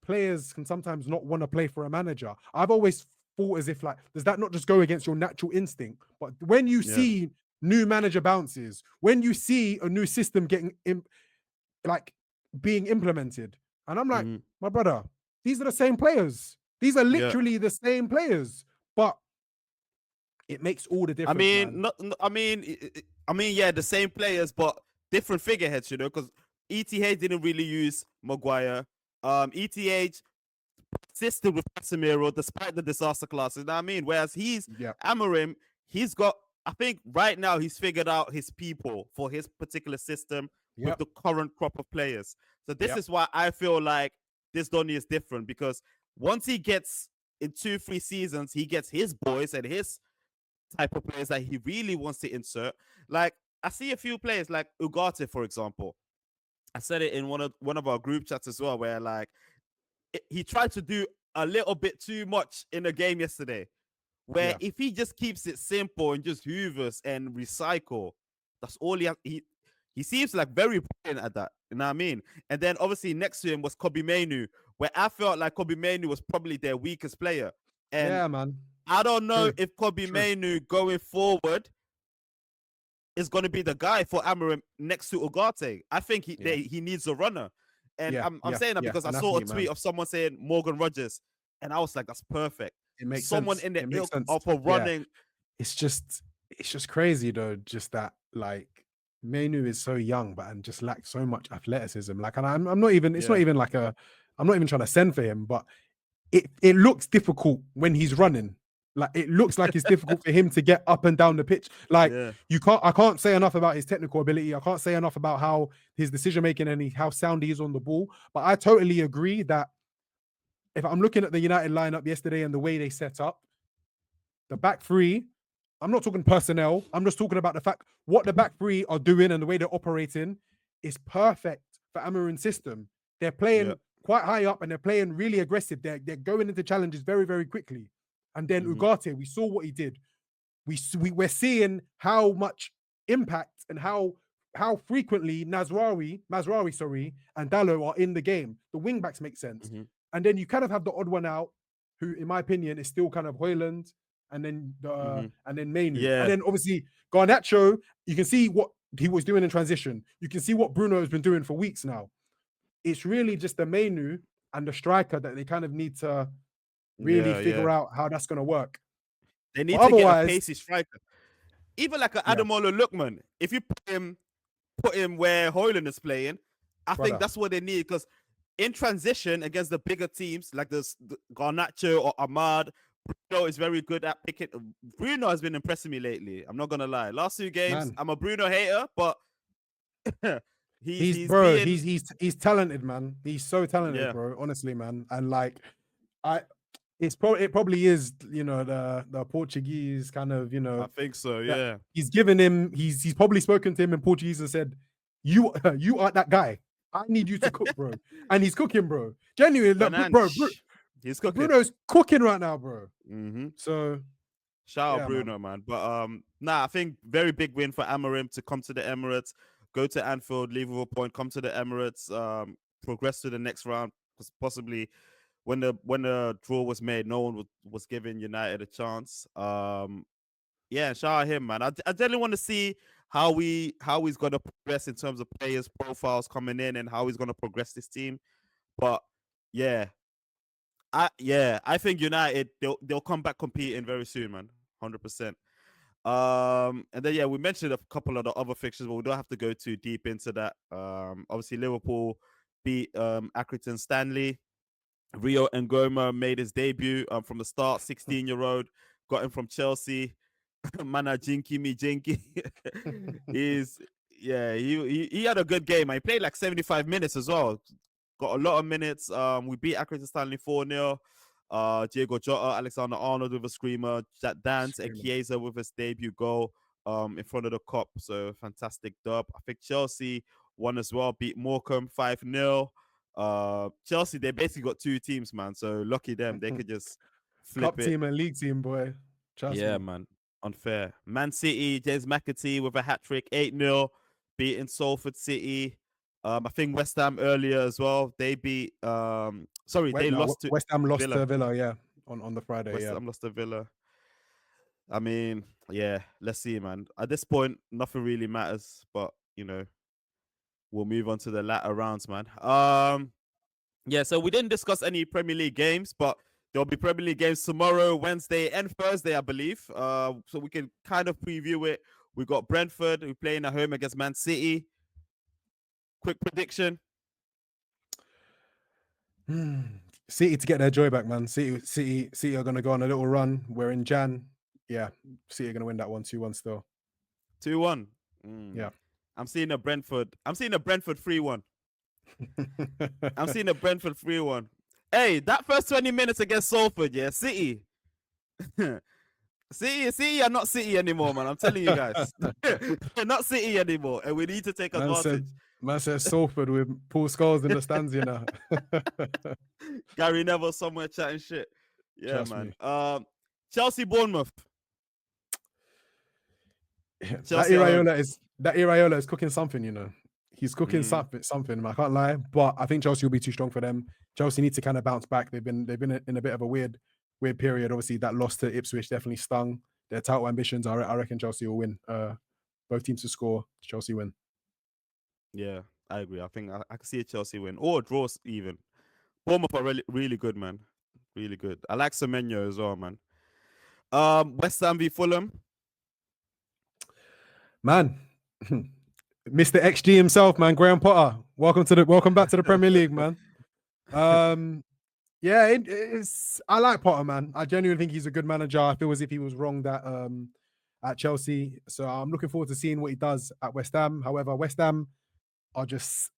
players can sometimes not want to play for a manager. I've always thought as if, like, does that not just go against your natural instinct? But when you see new manager bounces, when you see a new system being implemented, and I'm like, my brother, these are the same players. These are literally the same players, but it makes all the difference. The same players, but different figureheads, you know, because ETH didn't really use Maguire. ETH assisted with Casemiro despite the disaster classes, you know what I mean? Whereas Amorim, he's got, I think right now he's figured out his people for his particular system with the current crop of players. So this is why I feel like this Donny is different, because once he gets in 2-3 seasons, he gets his boys and his type of players that he really wants to insert. Like, I see a few players like Ugarte, for example. I said it in one of our group chats as well, where like he tried to do a little bit too much in the game yesterday. Where if he just keeps it simple and just hoovers and recycle, that's all he has. He seems like very brilliant at that. You know what I mean? And then obviously next to him was Kobbie Mainoo, where I felt like Kobbie Mainoo was probably their weakest player. And man. I don't know if Kobbie Mainoo going forward is going to be the guy for Amorim next to Ugarte. I think he needs a runner. And I'm saying that because I saw a tweet of someone saying Morgan Rogers, and I was like, that's perfect. It makes someone sense. in the ilk of a running. It's just crazy though, just that like Mainoo is so young, but and just lacks so much athleticism. Like, and I'm not even. It's not even like I'm not even trying to send for him, but it looks difficult when he's running. Like, it looks like it's difficult for him to get up and down the pitch. Like, I can't say enough about his technical ability. I can't say enough about how his decision making and how sound he is on the ball. But I totally agree that if I'm looking at the United lineup yesterday and the way they set up, the back three, I'm not talking personnel. I'm just talking about the fact what the back three are doing and the way they're operating is perfect for Amorim's system. They're Yeah. playing quite high up and they're playing really aggressive. They're going into challenges very, very quickly. And then Ugarte, we saw what he did. We're seeing how much impact and how frequently Mazraoui, and Dallo are in the game. The wing backs make sense. And then you kind of have the odd one out, who, in my opinion, is still kind of Højlund, and then and then Mainu. Yeah. And then obviously Garnacho, you can see what he was doing in transition. You can see what Bruno has been doing for weeks now. It's really just the Mainu and the striker that they kind of need to really figure out how that's going to work. They need to get a pacey striker. Even like an Ademola Lookman, if you put him where Højlund is playing, I think that's what they need, because in transition against the bigger teams like the Garnacho or Ahmad, Bruno is very good at picking. Bruno has been impressing me lately. I'm not gonna lie. Last 2 games, I'm a Bruno hater, but he's talented, man. He's so talented, bro. Honestly, man. And like, it probably is, you know, the Portuguese kind of, you know. I think so, yeah. He's given him. He's probably spoken to him in Portuguese and said, "You are that guy. I need you to cook, bro." And he's cooking, bro. Genuinely, bro. He's cooking. Bruno's cooking right now, bro. So shout out Bruno, man. But I think very big win for Amorim to come to the Emirates, go to Anfield, leave with a point, come to the Emirates, progress to the next round. Because possibly when the draw was made, no one was giving United a chance. Shout out him, man. I definitely want to see how he's going to progress in terms of players profiles coming in and how he's going to progress this team. But I think United they'll come back competing very soon, man. 100%. And then we mentioned a couple of the other fixtures, but we don't have to go too deep into that. Obviously Liverpool beat Accrington Stanley. Rio Nguhoma made his debut from the start. 16-year-old, got him from Chelsea. Mana Jinky me Jinky. He had a good game. He played like 75 minutes as well. Got a lot of minutes. We beat Accrington Stanley 4-0. Diego Jota, Alexander Arnold with a screamer, Jack Dance and Chiesa with his debut goal in front of the Kop. So fantastic dub. I think Chelsea won as well, beat Morecambe 5-0. Chelsea, they basically got 2 teams, man. So lucky them, they could just flip Cup team and league team, boy. Trust me. Man. Unfair. Man City, James McAtee with a hat-trick, 8-0, beating Salford City. I think West Ham earlier as well. They beat they lost to West Ham lost to Villa, on the Friday. West Ham lost to Villa. I mean, let's see, man. At this point, nothing really matters, but you know, we'll move on to the latter rounds, man. So we didn't discuss any Premier League games, but there'll be Premier League games tomorrow, Wednesday, and Thursday, I believe. So we can kind of preview it. We got Brentford, who playing at home against Man City. Quick prediction. City to get their joy back, man. City are going to go on a little run. We're in Jan. Yeah, City are going to win that 1-2-1 still. 2-1. Yeah. I'm seeing a Brentford 3-1. I'm seeing a Brentford 3-1. Hey, that first 20 minutes against Salford, City. City are not City anymore, man. I'm telling you guys. They're not City anymore, and we need to take advantage. Man says Salford with Paul Scholes in the stands, you know. Gary Neville somewhere chatting shit. Yeah, Trust man. me. Chelsea Bournemouth. That Iraola is cooking something, you know. He's cooking something. I can't lie, but I think Chelsea will be too strong for them. Chelsea need to kind of bounce back. They've been in a bit of a weird period. Obviously, that loss to Ipswich definitely stung their title ambitions. I reckon Chelsea will win. Both teams to score. Chelsea win. Yeah, I agree. I think I can see a Chelsea win or a draw even. Bournemouth are really, really good, man. Really good. I like Semenyo as well, man. West Ham v Fulham. Man, Mr. XG himself, man, Graham Potter. Welcome back to the Premier League, man. It's I like Potter, man. I genuinely think he's a good manager. I feel as if he was wrong that at Chelsea. So I'm looking forward to seeing what he does at West Ham. However, West Ham are just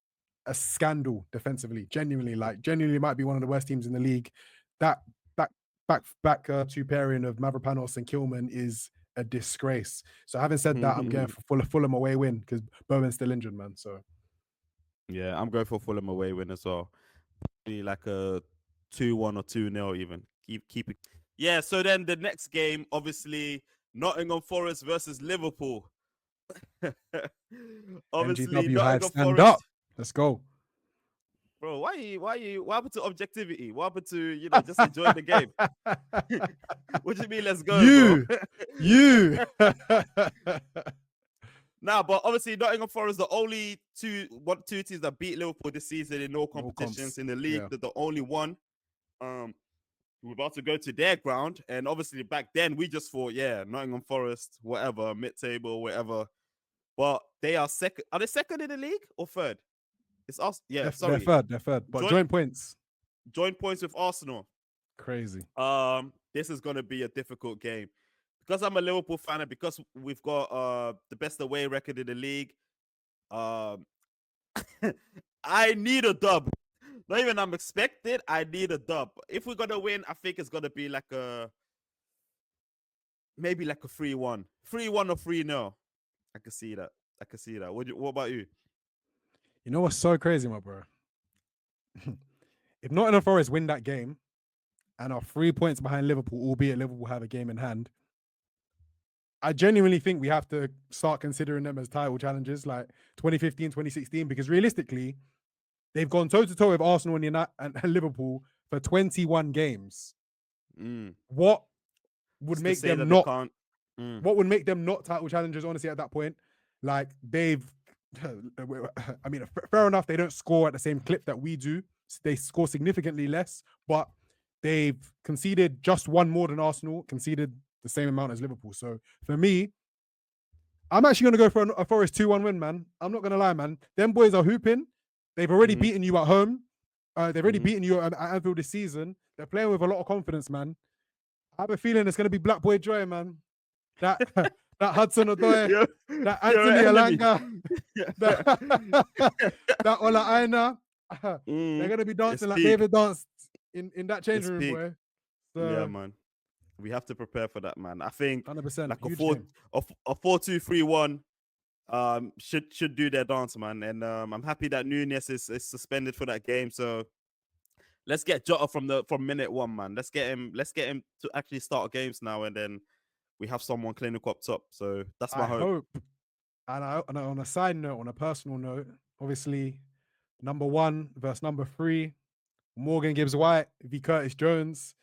a scandal defensively. Genuinely might be one of the worst teams in the league. That back two pairing of Mavropanos and Kilman is a disgrace. So having said that, I'm going for Fulham away win because Bowen's still injured, man. So Yeah, I'm going for Fulham away win as well. Be like a 2-1 or 2-0 even. Keep it. Yeah, so then the next game, obviously, Nottingham Forest versus Liverpool. Obviously, NGW Hive, Nottingham stand up. Forest. Let's go. Bro, what happened to objectivity? What happened to, just enjoy the game? What do you mean, let's go, bro? You. Nah, but obviously Nottingham Forest the only two teams that beat Liverpool this season in all No competitions comps. in the league. Yeah. They're the only one. We're about to go to their ground, and obviously back then we just thought, yeah, Nottingham Forest, whatever, mid-table, whatever. But they are second. Are they second in the league or third? It's us. Yeah, They're sorry. third. But joint points. Joint points with Arsenal. Crazy. This is gonna be a difficult game. Because I'm a Liverpool fan and because we've got the best away record in the league, um, I need a dub. Not even I'm expected. I need a dub. If we're gonna win, I think it's gonna be like maybe like a 3-1, 3-1 or 3-0. I can see that. What about you? You know what's so crazy, my bro? If Nottingham Forest win that game and are 3 points behind Liverpool, albeit Liverpool have a game in hand, I genuinely think we have to start considering them as title challenges like 2015, 2016, because realistically, they've gone toe-to-toe with Arsenal and Liverpool for 21 games. What would make them not? What would make them not title challengers? Honestly, at that point, like they've, I mean, fair enough. They don't score at the same clip that we do. They score significantly less, but they've conceded just one more than Arsenal. Conceded the same amount as Liverpool. So for me, I'm actually going to go for a Forest 2-1 win, man. I'm not going to lie, man. Them boys are hooping. They've already beaten you at home. They've already beaten you at Anfield this season. They're playing with a lot of confidence, man. I have a feling it's going to be Black Boy Joy, man. That Hudson Odoi, that Anthony Alanga, that Ola Aina. They're going to be dancing like David danced in that changing room, boy. So, yeah, man. We have to prepare for that, man. I think 100%, like a 4-2-3-1 should do their dance, man. And I'm happy that Nunez is suspended for that game. So let's get Jota from minute one, man. Let's get him to actually start games now, and then we have someone clinical up top. So that's my hope. And on a side note, on a personal note, obviously, number 1 versus number 3, Morgan Gibbs White v Curtis Jones.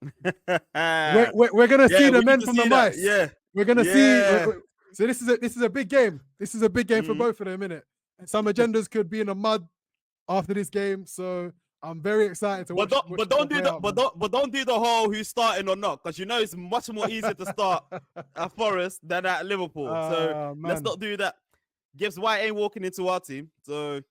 We're gonna see the men from the mice. Yeah, we're gonna see. So this is a big game. This is a big game for both of them, innit? And some agendas could be in the mud after this game. So I'm very excited to watch. But don't do the whole who's starting or not, because you know it's much more easier to start at Forest than at Liverpool. So let's not do that. Gibbs White ain't walking into our team, so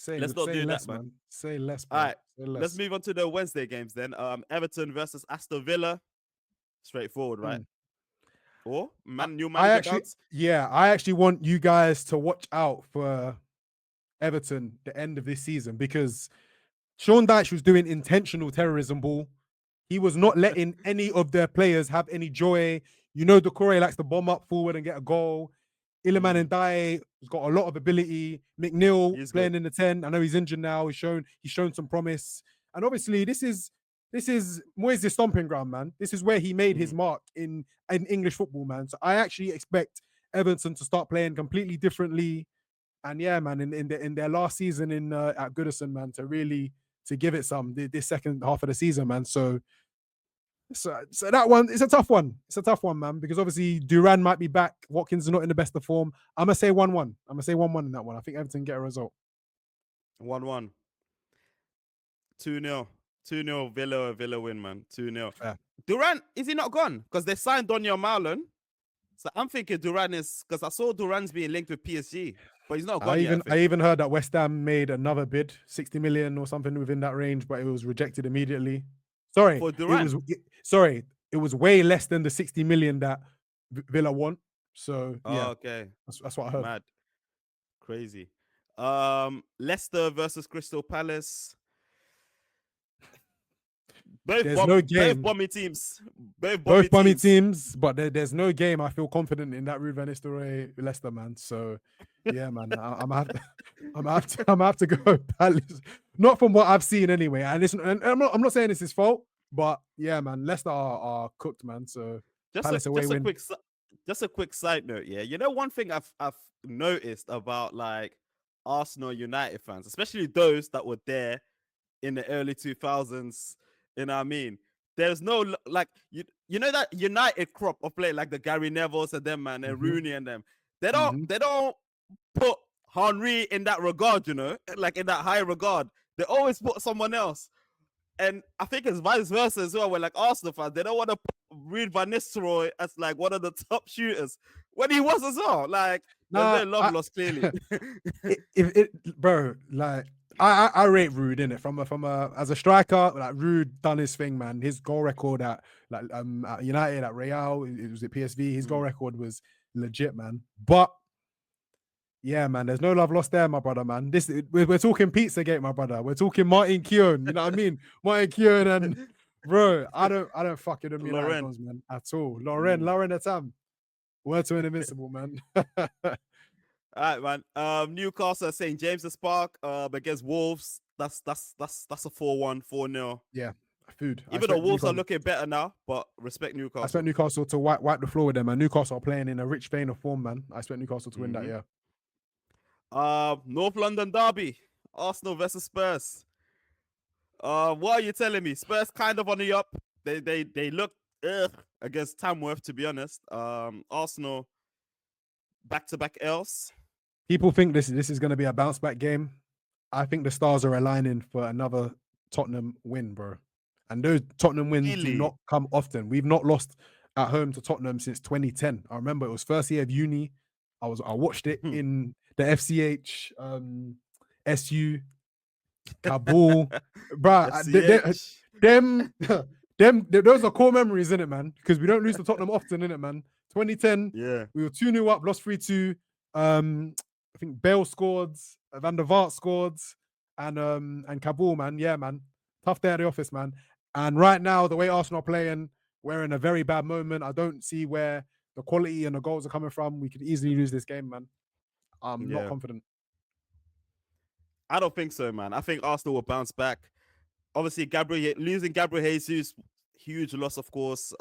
let's not do that, man. Say less. Bro. All right, let's move on to the Wednesday games then. Everton versus Aston Villa. Straightforward, right? Or new manager. I actually want you guys to watch out for Everton the end of this season, because Sean Dyche was doing intentional terrorism ball. He was not letting any of their players have any joy. You know, Doucouré likes to bomb up forward and get a goal. Iliman Ndiaye has got a lot of ability. McNeil playing in the 10. I know he's injured now. He's shown some promise. And obviously, this is Moyes' stomping ground, man. This is where he made his mark in English football, man. So I actually expect Everton to start playing completely differently. And yeah, man, in their last season at Goodison, man, to give it some this second half of the season, man. So that one, it's a tough one. It's a tough one, man, because obviously Duran might be back. Watkins is not in the best of form. I'm going to say 1-1. I'm going to say 1-1 in that one. I think Everton get a result. 1-1. 2-0. 2-0 Villa win, man. 2-0. Yeah. Duran, is he not gone? Because they signed Donyell Malen. So I'm thinking Duran is, because I saw Duran's being linked with PSG, but he's not gone yet. I even heard that West Ham made another bid, 60 million or something within that range, but it was rejected immediately. Sorry, for Duran. It was way less than the 60 million that Villa want. So yeah, okay, that's what I heard. Mad, crazy. Leicester versus Crystal Palace. there's no game. Both bummy teams. Both bummy teams, but there's no game I feel confident in that Ruud van Nistelrooy Leicester, man. So yeah, man, I'm have to go Palace. Not from what I've seen anyway. And listen, and I'm not saying it's his fault, but yeah, man, Leicester are cooked, man. So Palace away win. Just a quick side note, yeah. You know, one thing I've noticed about like Arsenal United fans, especially those that were there in the early 2000s, you know what I mean? There's no like you know that United crop of play like the Gary Nevilles and them, man, and Rooney and them. They don't put Henry in that regard, you know, like in that high regard. They always put someone else. And I think it's vice versa as well. We're like Arsenal fans, they don't want to put Ruud van Nistelrooy as like one of the top shooters when he was as well. Like, there's no love lost clearly. Bro, like I rate Ruud in it from a as a striker. Like Ruud done his thing, man. His goal record at United, at Real, it was at PSV. His goal record was legit, man. But yeah, man, there's no love lost there, my brother, man. We're talking Pizzagate, my brother. We're talking Martin Keown. You know what I mean? Martin Keown and bro, I don't fucking with United fans, man, at all. Lauren Atam. Word to an invincible, man. All right, man. Newcastle at St. James's Park against Wolves. That's a 4-1, 4-0. Yeah, food. Even though Wolves are looking better now, but respect Newcastle. I expect Newcastle to wipe the floor with them, man. Newcastle are playing in a rich vein of form, man. I expect Newcastle to win that, yeah. North London derby, Arsenal versus Spurs. What are you telling me? Spurs kind of on the up. They look against Tamworth, to be honest. Arsenal back-to-back L's. People think this is going to be a bounce back game. I think the stars are aligning for another Tottenham win, bro. And those Tottenham wins do not come often. We've not lost at home to Tottenham since 2010. I remember it was first year of uni. I watched it in the FCH, SU, Kabul, bro. Those are core memories, innit, man? Because we don't lose to Tottenham often, innit, man? 2010, yeah, we were 2-0 up, lost 3-2. I think Bale scored, Van der Vaart scored, and Kabul, man. Yeah, man. Tough day at the office, man. And right now, the way Arsenal are playing, we're in a very bad moment. I don't see where the quality and the goals are coming from. We could easily lose this game, man. I'm not confident. I don't think so, man. I think Arsenal will bounce back. Obviously, losing Gabriel Jesus, huge loss, of course.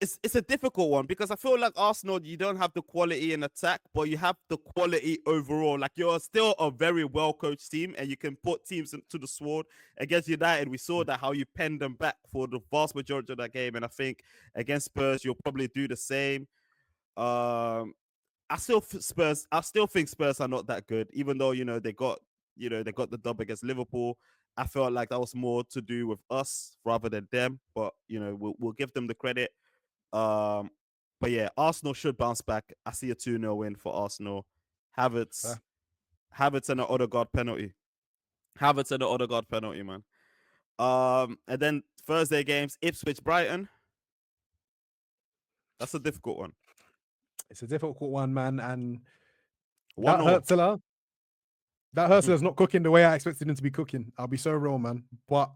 It's a difficult one because I feel like Arsenal, you don't have the quality in attack, but you have the quality overall. Like, you're still a very well-coached team, and you can put teams into the sword. Against United, we saw that how you penned them back for the vast majority of that game, and I think against Spurs, you'll probably do the same. I still think Spurs are not that good, even though they got the dub against Liverpool. I felt like that was more to do with us rather than them, but we'll give them the credit. But yeah, Arsenal should bounce back. I see a 2-0 win for Arsenal. Havertz and an Odegaard penalty. Man. And then Thursday games, Ipswich, Brighton. That's a difficult one. It's a difficult one, man. And that Hurtela's not cooking the way I expected him to be cooking. I'll be so real, man. But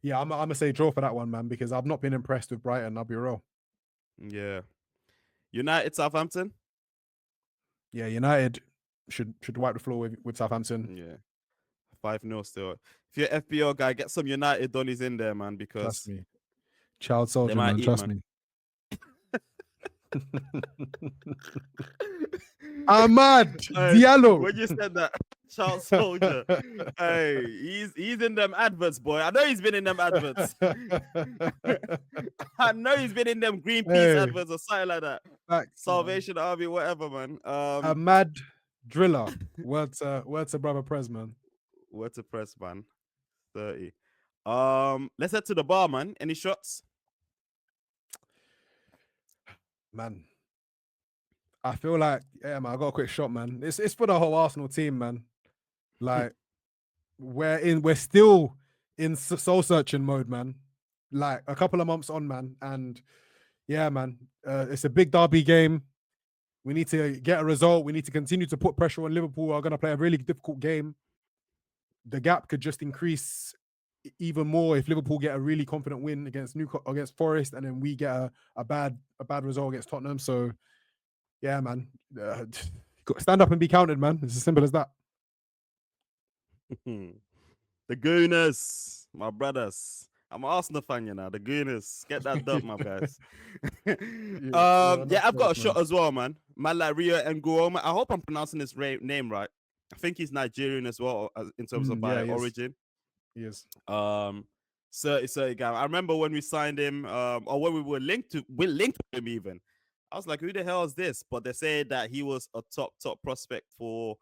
yeah, I'm gonna say draw for that one, man, because I've not been impressed with Brighton. I'll be real. Yeah. United, Southampton. Yeah, United should wipe the floor with Southampton. Yeah. 5-0 still. If you're an FBO guy, get some United Donnies in there, man, because trust me. Child soldier, man. Trust me. Ahmad Diallo. When you said that, child soldier, hey, he's in them adverts, boy. I know he's been in them adverts. I know he's been in them Greenpeace adverts or something like that. Facts, Salvation Army, whatever, man. Ahmad Driller. Word to brother Prez, man. Word to Prez, man. 30. Let's head to the bar, man. Any shots? Man, I feel like, man, I got a quick shot, man. It's for the whole Arsenal team, man. Like, we're still in soul searching mode, man. Like, a couple of months on, man. And yeah, man, it's a big derby game. We need to get a result. We need to continue to put pressure on Liverpool. Are going to play a really difficult game. The gap could just increase even more if Liverpool get a really confident win against against Forest, and then we get a bad result against Tottenham. So yeah, man, stand up and be counted, man. It's as simple as that. The Gooners, my brothers. I'm an Arsenal fan, you know. The Gooners, get that dub, my guys. I've got a shot as well, man. Man like Rio Nguhoma. I hope I'm pronouncing his name right. I think he's Nigerian as well in terms of by origin. He is. 30 guy. I remember when we signed him, or when we linked with him even. I was like, who the hell is this? But they said that he was a top prospect for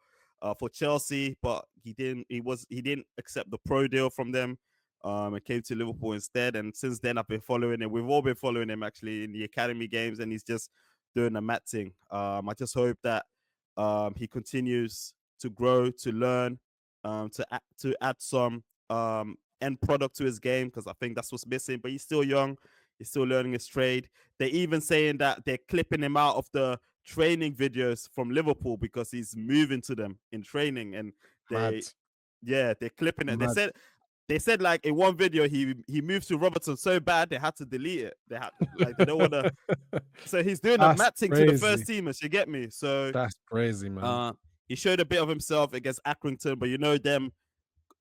Chelsea, but he didn't accept the pro deal from them. And came to Liverpool instead. And since then, I've been following him. We've all been following him actually in the academy games, and he's just doing a mad thing. I just hope that he continues to grow, to learn, to add some end product to his game, because I think that's what's missing. But he's still young. He's still learning his trade. They're even saying that they're clipping him out of the training videos from Liverpool because he's moving to them in training, and they're clipping it. They said like in one video he moved to Robertson so bad they had to delete it. They don't want to. So he's doing a mad thing to the first teamers. You get me? So that's crazy, man. He showed a bit of himself against Accrington, but you know them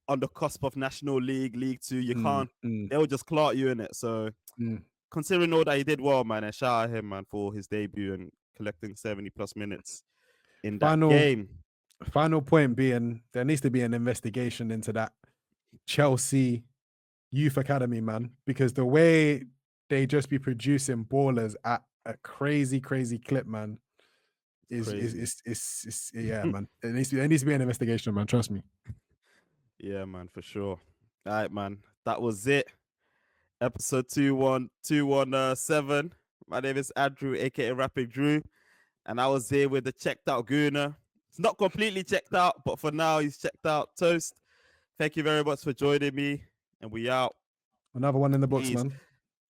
on the cusp of National League, League Two. You can't. They'll just clout you in it. So considering all that, he did well, man. And shout out him, man, for his debut and collecting 70+ minutes in that game. Final point being, there needs to be an investigation into that Chelsea youth academy, man, because the way they just be producing ballers at a crazy clip, man, is man. There needs to be an investigation, man. Trust me. Yeah, man, for sure. All right, man. That was it. Episode 217. My name is Andrew, aka Rapid Drew, and I was here with the checked out Gooner. It's not completely checked out, but for now he's checked out. Toast. Thank you very much for joining me, and we out. Another one in the books, man.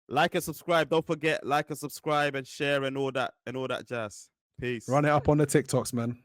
Like and subscribe. Don't forget, like and subscribe and share and all that jazz. Peace. Run it up on the TikToks, man.